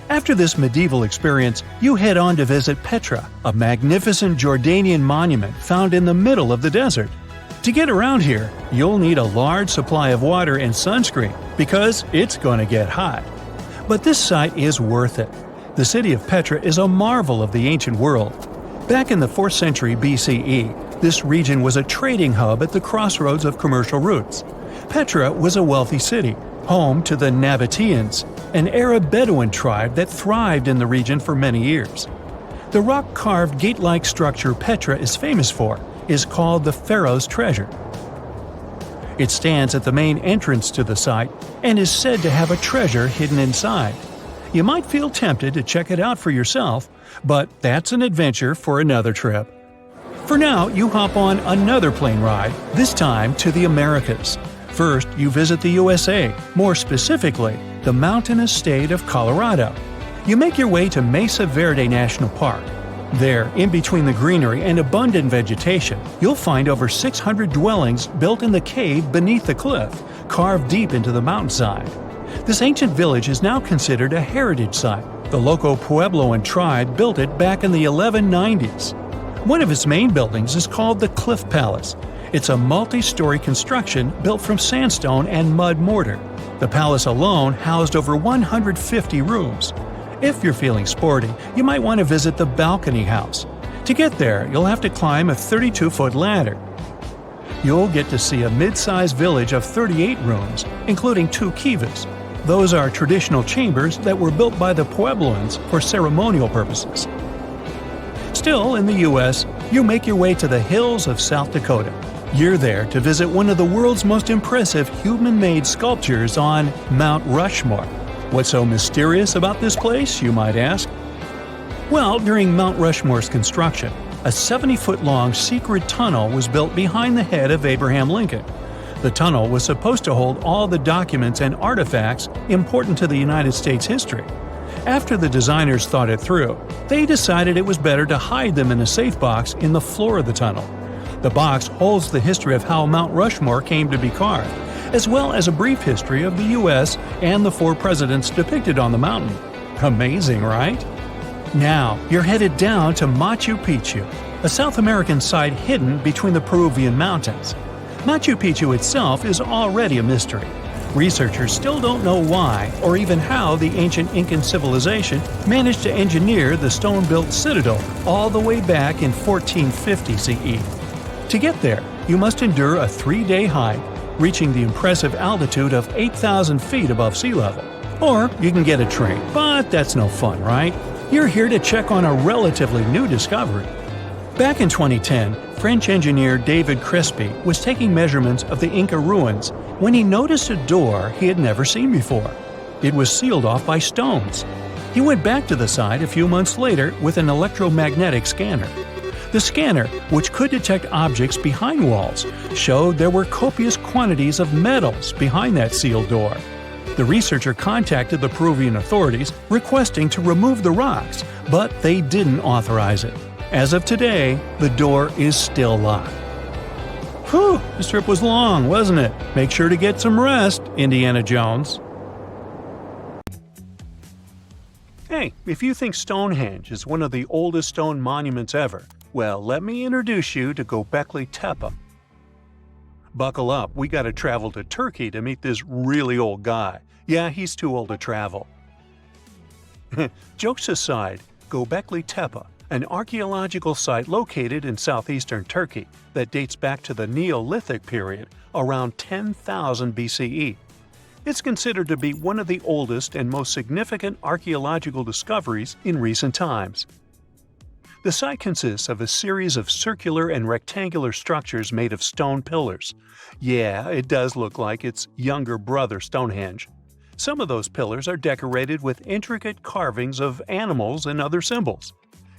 After this medieval experience, you head on to visit Petra, a magnificent Jordanian monument found in the middle of the desert. To get around here, you'll need a large supply of water and sunscreen because it's going to get hot. But this site is worth it. The city of Petra is a marvel of the ancient world. Back in the 4th century BCE, this region was a trading hub at the crossroads of commercial routes. Petra was a wealthy city, home to the Nabateans, an Arab Bedouin tribe that thrived in the region for many years. The rock-carved gate-like structure Petra is famous for is called the Pharaoh's Treasure. It stands at the main entrance to the site and is said to have a treasure hidden inside. You might feel tempted to check it out for yourself, but that's an adventure for another trip. For now, you hop on another plane ride, this time to the Americas. First, you visit the USA, more specifically, the mountainous state of Colorado. You make your way to Mesa Verde National Park. There, in between the greenery and abundant vegetation, you'll find over 600 dwellings built in the cave beneath the cliff, carved deep into the mountainside. This ancient village is now considered a heritage site. The local Puebloan tribe built it back in the 1190s. One of its main buildings is called the Cliff Palace. It's a multi-story construction built from sandstone and mud mortar. The palace alone housed over 150 rooms. If you're feeling sporty, you might want to visit the balcony house. To get there, you'll have to climb a 32-foot ladder. You'll get to see a mid-sized village of 38 rooms, including 2 kivas. Those are traditional chambers that were built by the Puebloans for ceremonial purposes. Still in the U.S., you make your way to the hills of South Dakota. You're there to visit one of the world's most impressive human-made sculptures on Mount Rushmore. What's so mysterious about this place, you might ask? Well, during Mount Rushmore's construction, a 70-foot-long secret tunnel was built behind the head of Abraham Lincoln. The tunnel was supposed to hold all the documents and artifacts important to the United States history. After the designers thought it through, they decided it was better to hide them in a safe box in the floor of the tunnel. The box holds the history of how Mount Rushmore came to be carved, as well as a brief history of the U.S. and the 4 presidents depicted on the mountain. Amazing, right? Now, you're headed down to Machu Picchu, a South American site hidden between the Peruvian mountains. Machu Picchu itself is already a mystery. Researchers still don't know why or even how the ancient Incan civilization managed to engineer the stone-built citadel all the way back in 1450 CE. To get there, you must endure a 3-day hike, reaching the impressive altitude of 8,000 feet above sea level. Or you can get a train, but that's no fun, right? You're here to check on a relatively new discovery. Back in 2010, French engineer David Crespi was taking measurements of the Inca ruins when he noticed a door he had never seen before. It was sealed off by stones. He went back to the site a few months later with an electromagnetic scanner. The scanner, which could detect objects behind walls, showed there were copious quantities of metals behind that sealed door. The researcher contacted the Peruvian authorities requesting to remove the rocks, but they didn't authorize it. As of today, the door is still locked. Whew, this trip was long, wasn't it? Make sure to get some rest, Indiana Jones. Hey, if you think Stonehenge is one of the oldest stone monuments ever, well, let me introduce you to Göbekli Tepe. Buckle up, we gotta travel to Turkey to meet this really old guy. Yeah, he's too old to travel. Jokes aside, Göbekli Tepe, an archaeological site located in southeastern Turkey that dates back to the Neolithic period, around 10,000 BCE. It's considered to be one of the oldest and most significant archaeological discoveries in recent times. The site consists of a series of circular and rectangular structures made of stone pillars. Yeah, it does look like its younger brother Stonehenge. Some of those pillars are decorated with intricate carvings of animals and other symbols.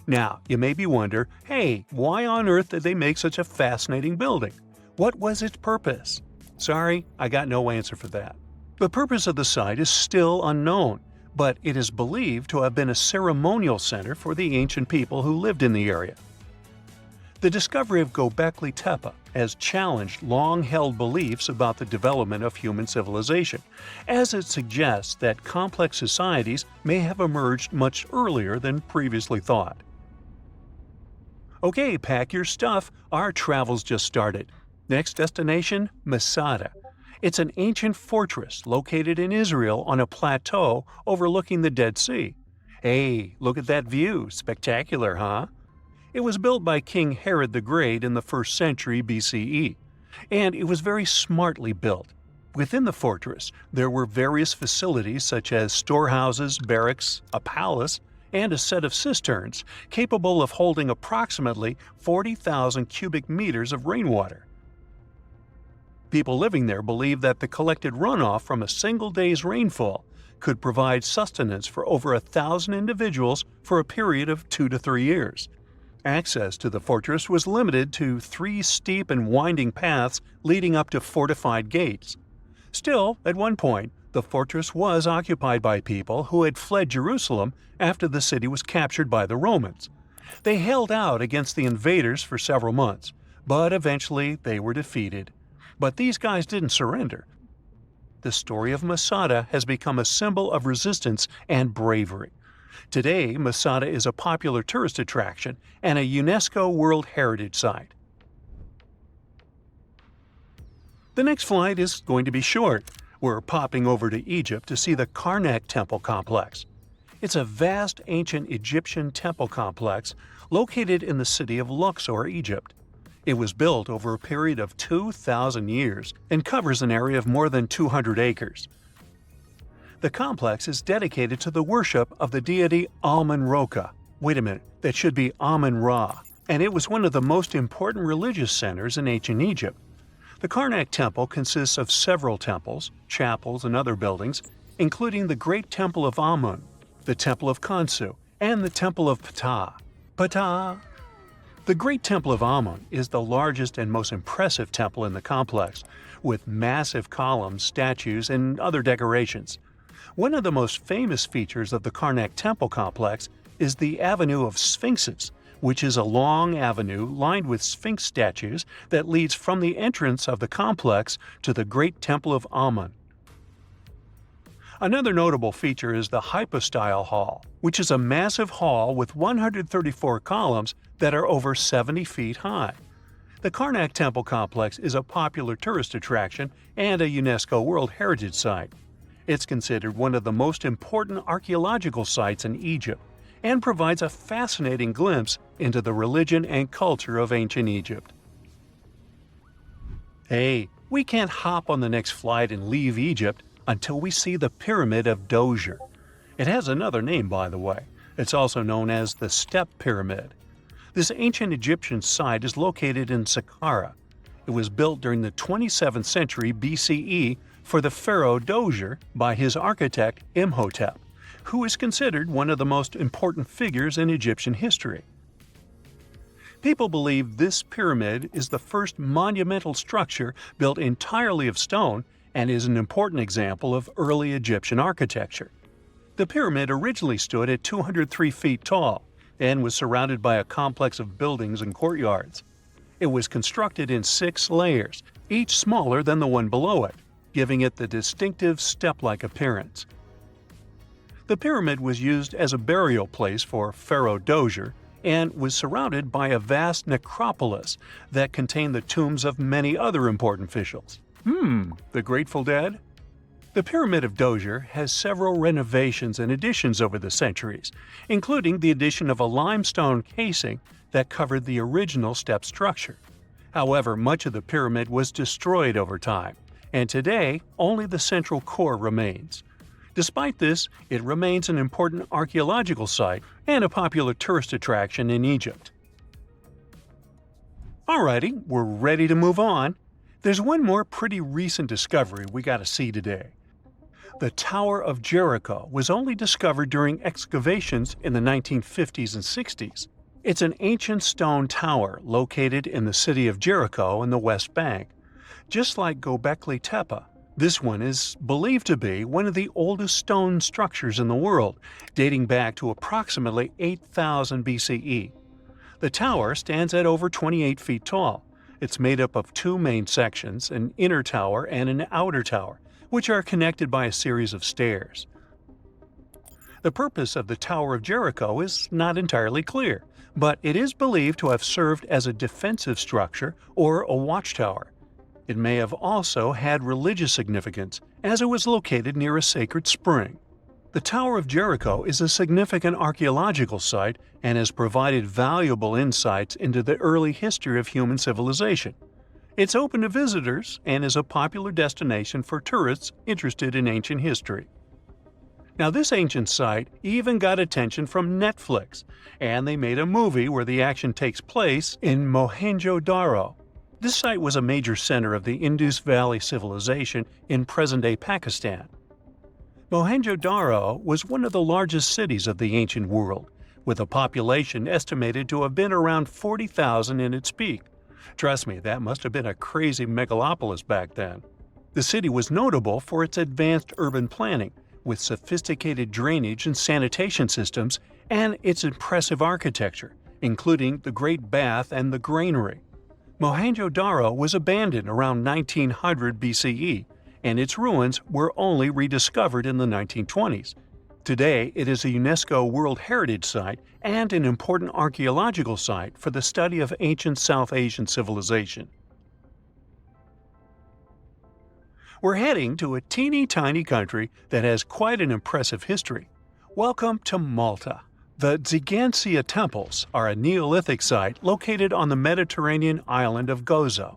Now, you maybe wonder, hey, why on earth did they make such a fascinating building? What was its purpose? Sorry, I got no answer for that. The purpose of the site is still unknown, but it is believed to have been a ceremonial center for the ancient people who lived in the area. The discovery of Göbekli Tepe has challenged long-held beliefs about the development of human civilization, as it suggests that complex societies may have emerged much earlier than previously thought. Okay, pack your stuff, our travel's just started. Next destination, Masada. It's an ancient fortress located in Israel on a plateau overlooking the Dead Sea. Hey, look at that view, spectacular, huh? It was built by King Herod the Great in the 1st century BCE, and it was very smartly built. Within the fortress, there were various facilities such as storehouses, barracks, a palace, and a set of cisterns capable of holding approximately 40,000 cubic meters of rainwater. People living there believed that the collected runoff from a single day's rainfall could provide sustenance for over 1,000 individuals for a period of 2 to 3 years. Access to the fortress was limited to 3 steep and winding paths leading up to fortified gates. Still, at one point, the fortress was occupied by people who had fled Jerusalem after the city was captured by the Romans. They held out against the invaders for several months, but eventually they were defeated. But these guys didn't surrender. The story of Masada has become a symbol of resistance and bravery. Today, Masada is a popular tourist attraction and a UNESCO World Heritage Site. The next flight is going to be short. We're popping over to Egypt to see the Karnak Temple Complex. It's a vast ancient Egyptian temple complex located in the city of Luxor, Egypt. It was built over a period of 2,000 years and covers an area of more than 200 acres. The complex is dedicated to the worship of the deity Amun-Roka. Wait a minute, that should be Amun-Ra, and it was one of the most important religious centers in ancient Egypt. The Karnak Temple consists of several temples, chapels, and other buildings, including the Great Temple of Amun, the Temple of Khonsu, and the Temple of Ptah. Ptah! The Great Temple of Amun is the largest and most impressive temple in the complex, with massive columns, statues, and other decorations. One of the most famous features of the Karnak Temple complex is the Avenue of Sphinxes, which is a long avenue lined with Sphinx statues that leads from the entrance of the complex to the Great Temple of Amun. Another notable feature is the Hypostyle Hall, which is a massive hall with 134 columns that are over 70 feet high. The Karnak Temple complex is a popular tourist attraction and a UNESCO World Heritage Site. It's considered one of the most important archaeological sites in Egypt and provides a fascinating glimpse into the religion and culture of ancient Egypt. Hey, we can't hop on the next flight and leave Egypt until we see the Pyramid of Djoser. It has another name, by the way. It's also known as the Step Pyramid. This ancient Egyptian site is located in Sahara. It was built during the 27th century BCE for the pharaoh Djoser by his architect Imhotep, who is considered one of the most important figures in Egyptian history. People believe this pyramid is the first monumental structure built entirely of stone and is an important example of early Egyptian architecture. The pyramid originally stood at 203 feet tall and was surrounded by a complex of buildings and courtyards. It was constructed in 6 layers, each smaller than the one below it, giving it the distinctive step-like appearance. The pyramid was used as a burial place for Pharaoh Djoser and was surrounded by a vast necropolis that contained the tombs of many other important officials. The Grateful Dead? The Pyramid of Djoser has several renovations and additions over the centuries, including the addition of a limestone casing that covered the original step structure. However, much of the pyramid was destroyed over time, and today only the central core remains. Despite this, it remains an important archaeological site and a popular tourist attraction in Egypt. Alrighty, we're ready to move on. There's one more pretty recent discovery we gotta see today. The Tower of Jericho was only discovered during excavations in the 1950s and 60s. It's an ancient stone tower located in the city of Jericho in the West Bank. Just like Göbekli Tepe, this one is believed to be one of the oldest stone structures in the world, dating back to approximately 8000 BCE. The tower stands at over 28 feet tall. It's made up of 2 main sections, an inner tower and an outer tower, which are connected by a series of stairs. The purpose of the Tower of Jericho is not entirely clear, but it is believed to have served as a defensive structure or a watchtower. It may have also had religious significance, as it was located near a sacred spring. The Tower of Jericho is a significant archaeological site and has provided valuable insights into the early history of human civilization. It's open to visitors and is a popular destination for tourists interested in ancient history. Now, this ancient site even got attention from Netflix, and they made a movie where the action takes place in Mohenjo-Daro. This site was a major center of the Indus Valley civilization in present-day Pakistan. Mohenjo-Daro was one of the largest cities of the ancient world, with a population estimated to have been around 40,000 in its peak. Trust me, that must have been a crazy megalopolis back then. The city was notable for its advanced urban planning, with sophisticated drainage and sanitation systems, and its impressive architecture, including the Great Bath and the Granary. Mohenjo-Daro was abandoned around 1900 BCE, and its ruins were only rediscovered in the 1920s. Today, it is a UNESCO World Heritage Site and an important archaeological site for the study of ancient South Asian civilization. We're heading to a teeny-tiny country that has quite an impressive history. Welcome to Malta. The Xigantia Temples are a Neolithic site located on the Mediterranean island of Gozo.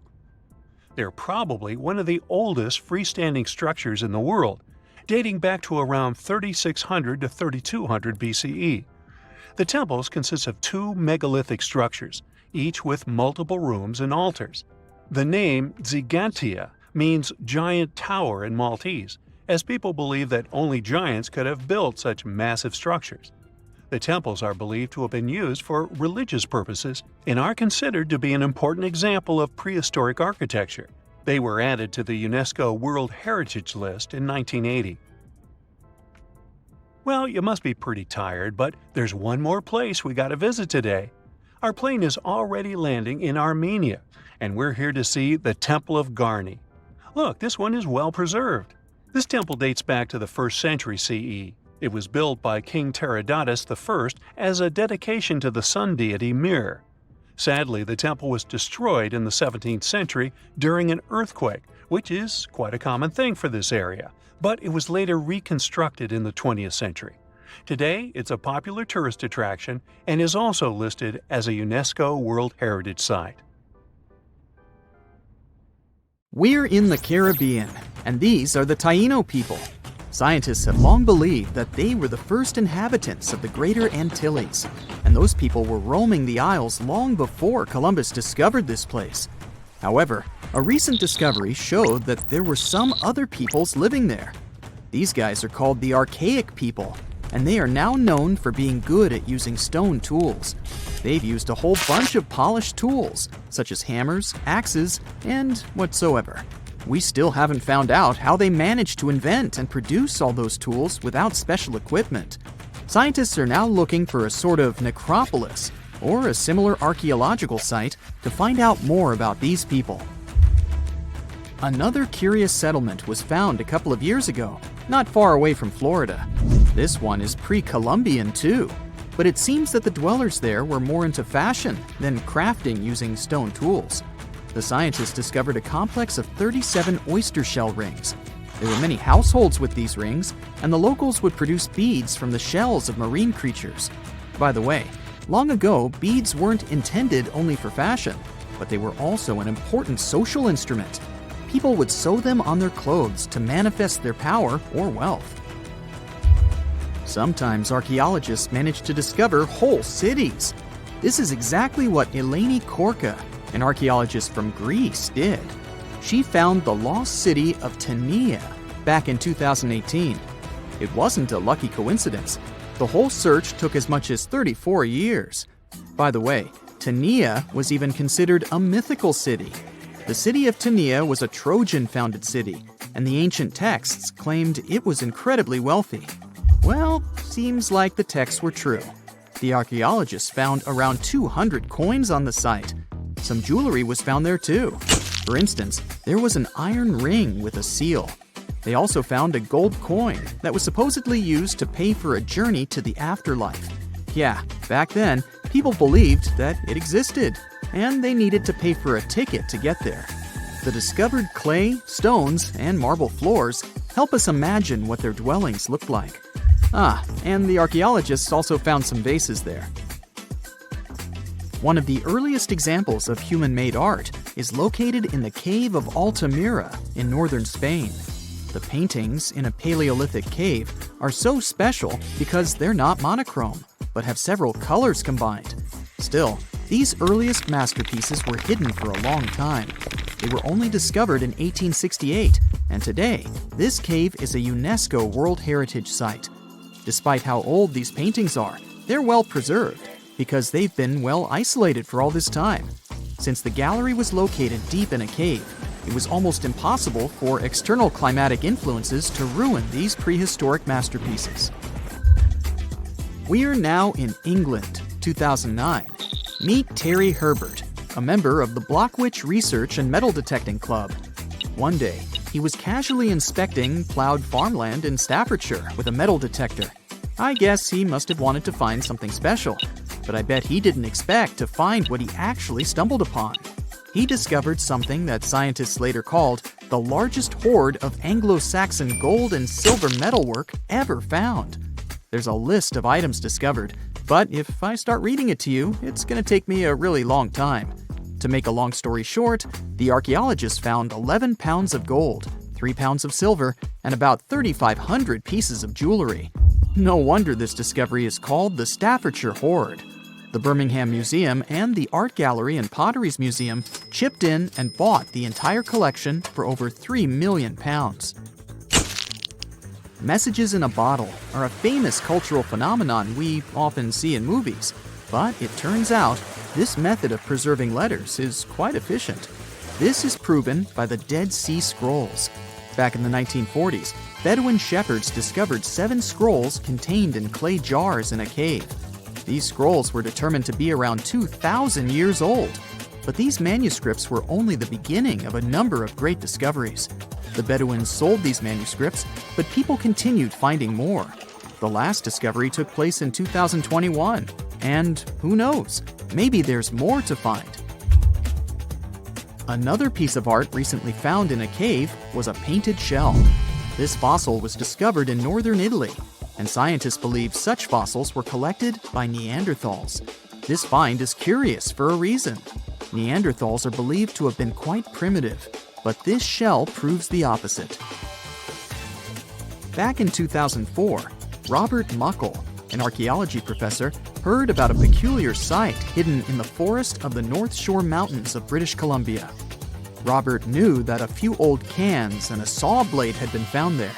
They're probably one of the oldest freestanding structures in the world, dating back to around 3600 to 3200 BCE. The temples consist of two megalithic structures, each with multiple rooms and altars. The name Xigantia means giant tower in Maltese, as people believe that only giants could have built such massive structures. The temples are believed to have been used for religious purposes and are considered to be an important example of prehistoric architecture. They were added to the UNESCO World Heritage List in 1980. Well, you must be pretty tired, but there's one more place we gotta visit today. Our plane is already landing in Armenia, and we're here to see the Temple of Garni. Look, this one is well preserved. This temple dates back to the 1st century CE. It was built by King Tiridates I as a dedication to the sun deity Mir. Sadly, the temple was destroyed in the 17th century during an earthquake, which is quite a common thing for this area, but it was later reconstructed in the 20th century. Today, it's a popular tourist attraction and is also listed as a UNESCO World Heritage Site. We're in the Caribbean, and these are the Taino people. Scientists have long believed that they were the first inhabitants of the Greater Antilles, and those people were roaming the Isles long before Columbus discovered this place. However, a recent discovery showed that there were some other peoples living there. These guys are called the Archaic people, and they are now known for being good at using stone tools. They've used a whole bunch of polished tools, such as hammers, axes, and whatsoever. We still haven't found out how they managed to invent and produce all those tools without special equipment. Scientists are now looking for a sort of necropolis, or a similar archaeological site, to find out more about these people. Another curious settlement was found a couple of years ago, not far away from Florida. This one is pre-Columbian too, but it seems that the dwellers there were more into fashion than crafting using stone tools. The scientists discovered a complex of 37 oyster shell rings. There were many households with these rings, and the locals would produce beads from the shells of marine creatures. By the way, long ago, beads weren't intended only for fashion, but they were also an important social instrument. People would sew them on their clothes to manifest their power or wealth. Sometimes archaeologists manage to discover whole cities. This is exactly what Eleni Korka, an archaeologist from Greece, did. She found the lost city of Tania back in 2018. It wasn't a lucky coincidence. The whole search took as much as 34 years. By the way, Tania was even considered a mythical city. The city of Tania was a Trojan-founded city, and the ancient texts claimed it was incredibly wealthy. Well, seems like the texts were true. The archaeologists found around 200 coins on the site. Some jewelry was found there too. For instance, there was an iron ring with a seal. They also found a gold coin that was supposedly used to pay for a journey to the afterlife. Yeah, back then, people believed that it existed, and they needed to pay for a ticket to get there. The discovered clay, stones, and marble floors help us imagine what their dwellings looked like. And the archaeologists also found some vases there. One of the earliest examples of human-made art is located in the cave of Altamira in northern Spain. The paintings in a Paleolithic cave are so special because they're not monochrome, but have several colors combined. Still, these earliest masterpieces were hidden for a long time. They were only discovered in 1868, and today, this cave is a UNESCO World Heritage Site. Despite how old these paintings are, they're well preserved because they've been well isolated for all this time. Since the gallery was located deep in a cave, it was almost impossible for external climatic influences to ruin these prehistoric masterpieces. We're now in England, 2009. Meet Terry Herbert, a member of the Blockwitch Research and Metal Detecting Club. One day, he was casually inspecting plowed farmland in Staffordshire with a metal detector. I guess he must have wanted to find something special, but I bet he didn't expect to find what he actually stumbled upon. He discovered something that scientists later called the largest hoard of Anglo-Saxon gold and silver metalwork ever found. There's a list of items discovered, but if I start reading it to you, it's going to take me a really long time. To make a long story short, the archaeologists found 11 pounds of gold, 3 pounds of silver, and about 3,500 pieces of jewelry. No wonder this discovery is called the Staffordshire Hoard. The Birmingham Museum and the Art Gallery and Potteries Museum chipped in and bought the entire collection for over £3 million. Messages in a bottle are a famous cultural phenomenon we often see in movies, but it turns out this method of preserving letters is quite efficient. This is proven by the Dead Sea Scrolls. Back in the 1940s, Bedouin shepherds discovered 7 scrolls contained in clay jars in a cave. These scrolls were determined to be around 2,000 years old. But these manuscripts were only the beginning of a number of great discoveries. The Bedouins sold these manuscripts, but people continued finding more. The last discovery took place in 2021, and who knows, maybe there's more to find. Another piece of art recently found in a cave was a painted shell. This fossil was discovered in northern Italy, and scientists believe such fossils were collected by Neanderthals. This find is curious for a reason. Neanderthals are believed to have been quite primitive, but this shell proves the opposite. Back in 2004, Robert Muckle, an archaeology professor, heard about a peculiar site hidden in the forest of the North Shore Mountains of British Columbia. Robert knew that a few old cans and a saw blade had been found there.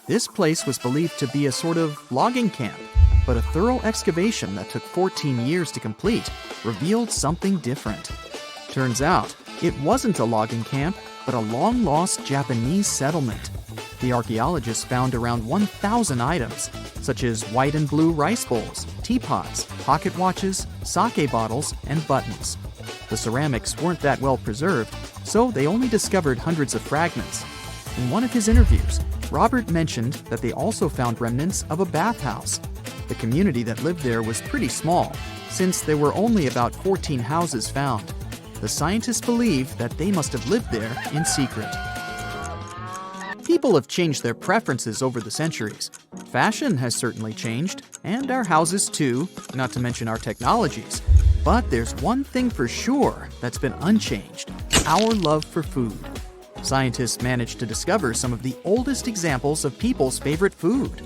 This place was believed to be a sort of logging camp, but a thorough excavation that took 14 years to complete revealed something different. Turns out, it wasn't a logging camp, but a long-lost Japanese settlement. The archaeologists found around 1,000 items, such as white and blue rice bowls, teapots, pocket watches, sake bottles, and buttons. The ceramics weren't that well preserved, so they only discovered hundreds of fragments. In one of his interviews, Robert mentioned that they also found remnants of a bathhouse. The community that lived there was pretty small, since there were only about 14 houses found. The scientists believe that they must have lived there in secret. People have changed their preferences over the centuries. Fashion has certainly changed, and our houses too, not to mention our technologies. But there's one thing for sure that's been unchanged: our love for food. Scientists managed to discover some of the oldest examples of people's favorite food.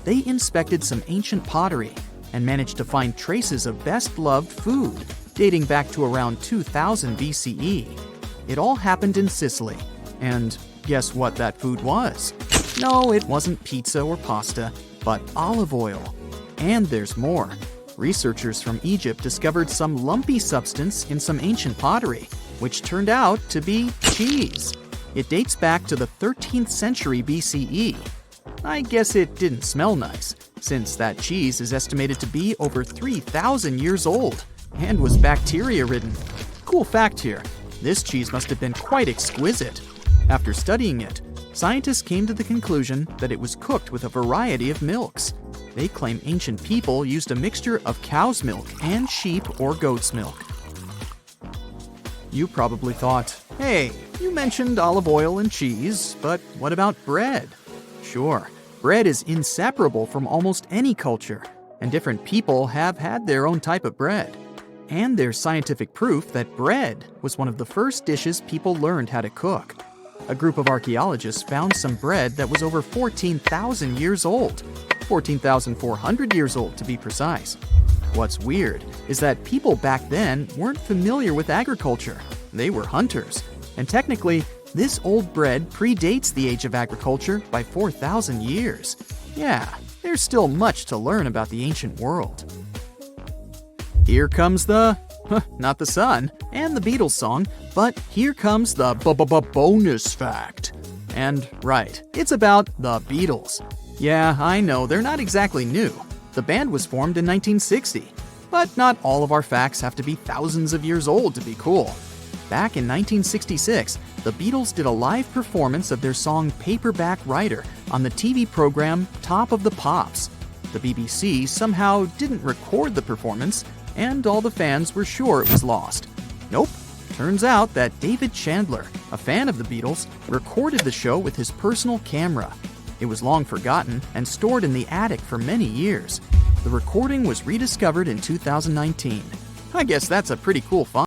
They inspected some ancient pottery and managed to find traces of best-loved food dating back to around 2000 BCE. It all happened in Sicily. And guess what that food was? No, it wasn't pizza or pasta, but olive oil. And there's more. Researchers from Egypt discovered some lumpy substance in some ancient pottery, which turned out to be cheese. It dates back to the 13th century BCE. I guess it didn't smell nice, since that cheese is estimated to be over 3,000 years old and was bacteria-ridden. Cool fact here, this cheese must have been quite exquisite. After studying it, scientists came to the conclusion that it was cooked with a variety of milks. They claim ancient people used a mixture of cow's milk and sheep or goat's milk. You probably thought, Hey, you mentioned olive oil and cheese, but what about bread? Sure, bread is inseparable from almost any culture, and different people have had their own type of bread. And there's scientific proof that bread was one of the first dishes people learned how to cook. A group of archaeologists found some bread that was over 14,000 years old. 14,400 years old to be precise. What's weird is that people back then weren't familiar with agriculture. They were hunters. And technically, this old bread predates the age of agriculture by 4,000 years. Yeah, there's still much to learn about the ancient world. Here comes not the sun and the Beatles song, but here comes the bonus fact. And right, it's about the Beatles. Yeah, I know, they're not exactly new. The band was formed in 1960. But not all of our facts have to be thousands of years old to be cool. Back in 1966, the Beatles did a live performance of their song Paperback Writer on the TV program Top of the Pops. The BBC somehow didn't record the performance, and all the fans were sure it was lost. Nope. Turns out that David Chandler, a fan of the Beatles, recorded the show with his personal camera. It was long forgotten and stored in the attic for many years. The recording was rediscovered in 2019. I guess that's a pretty cool find.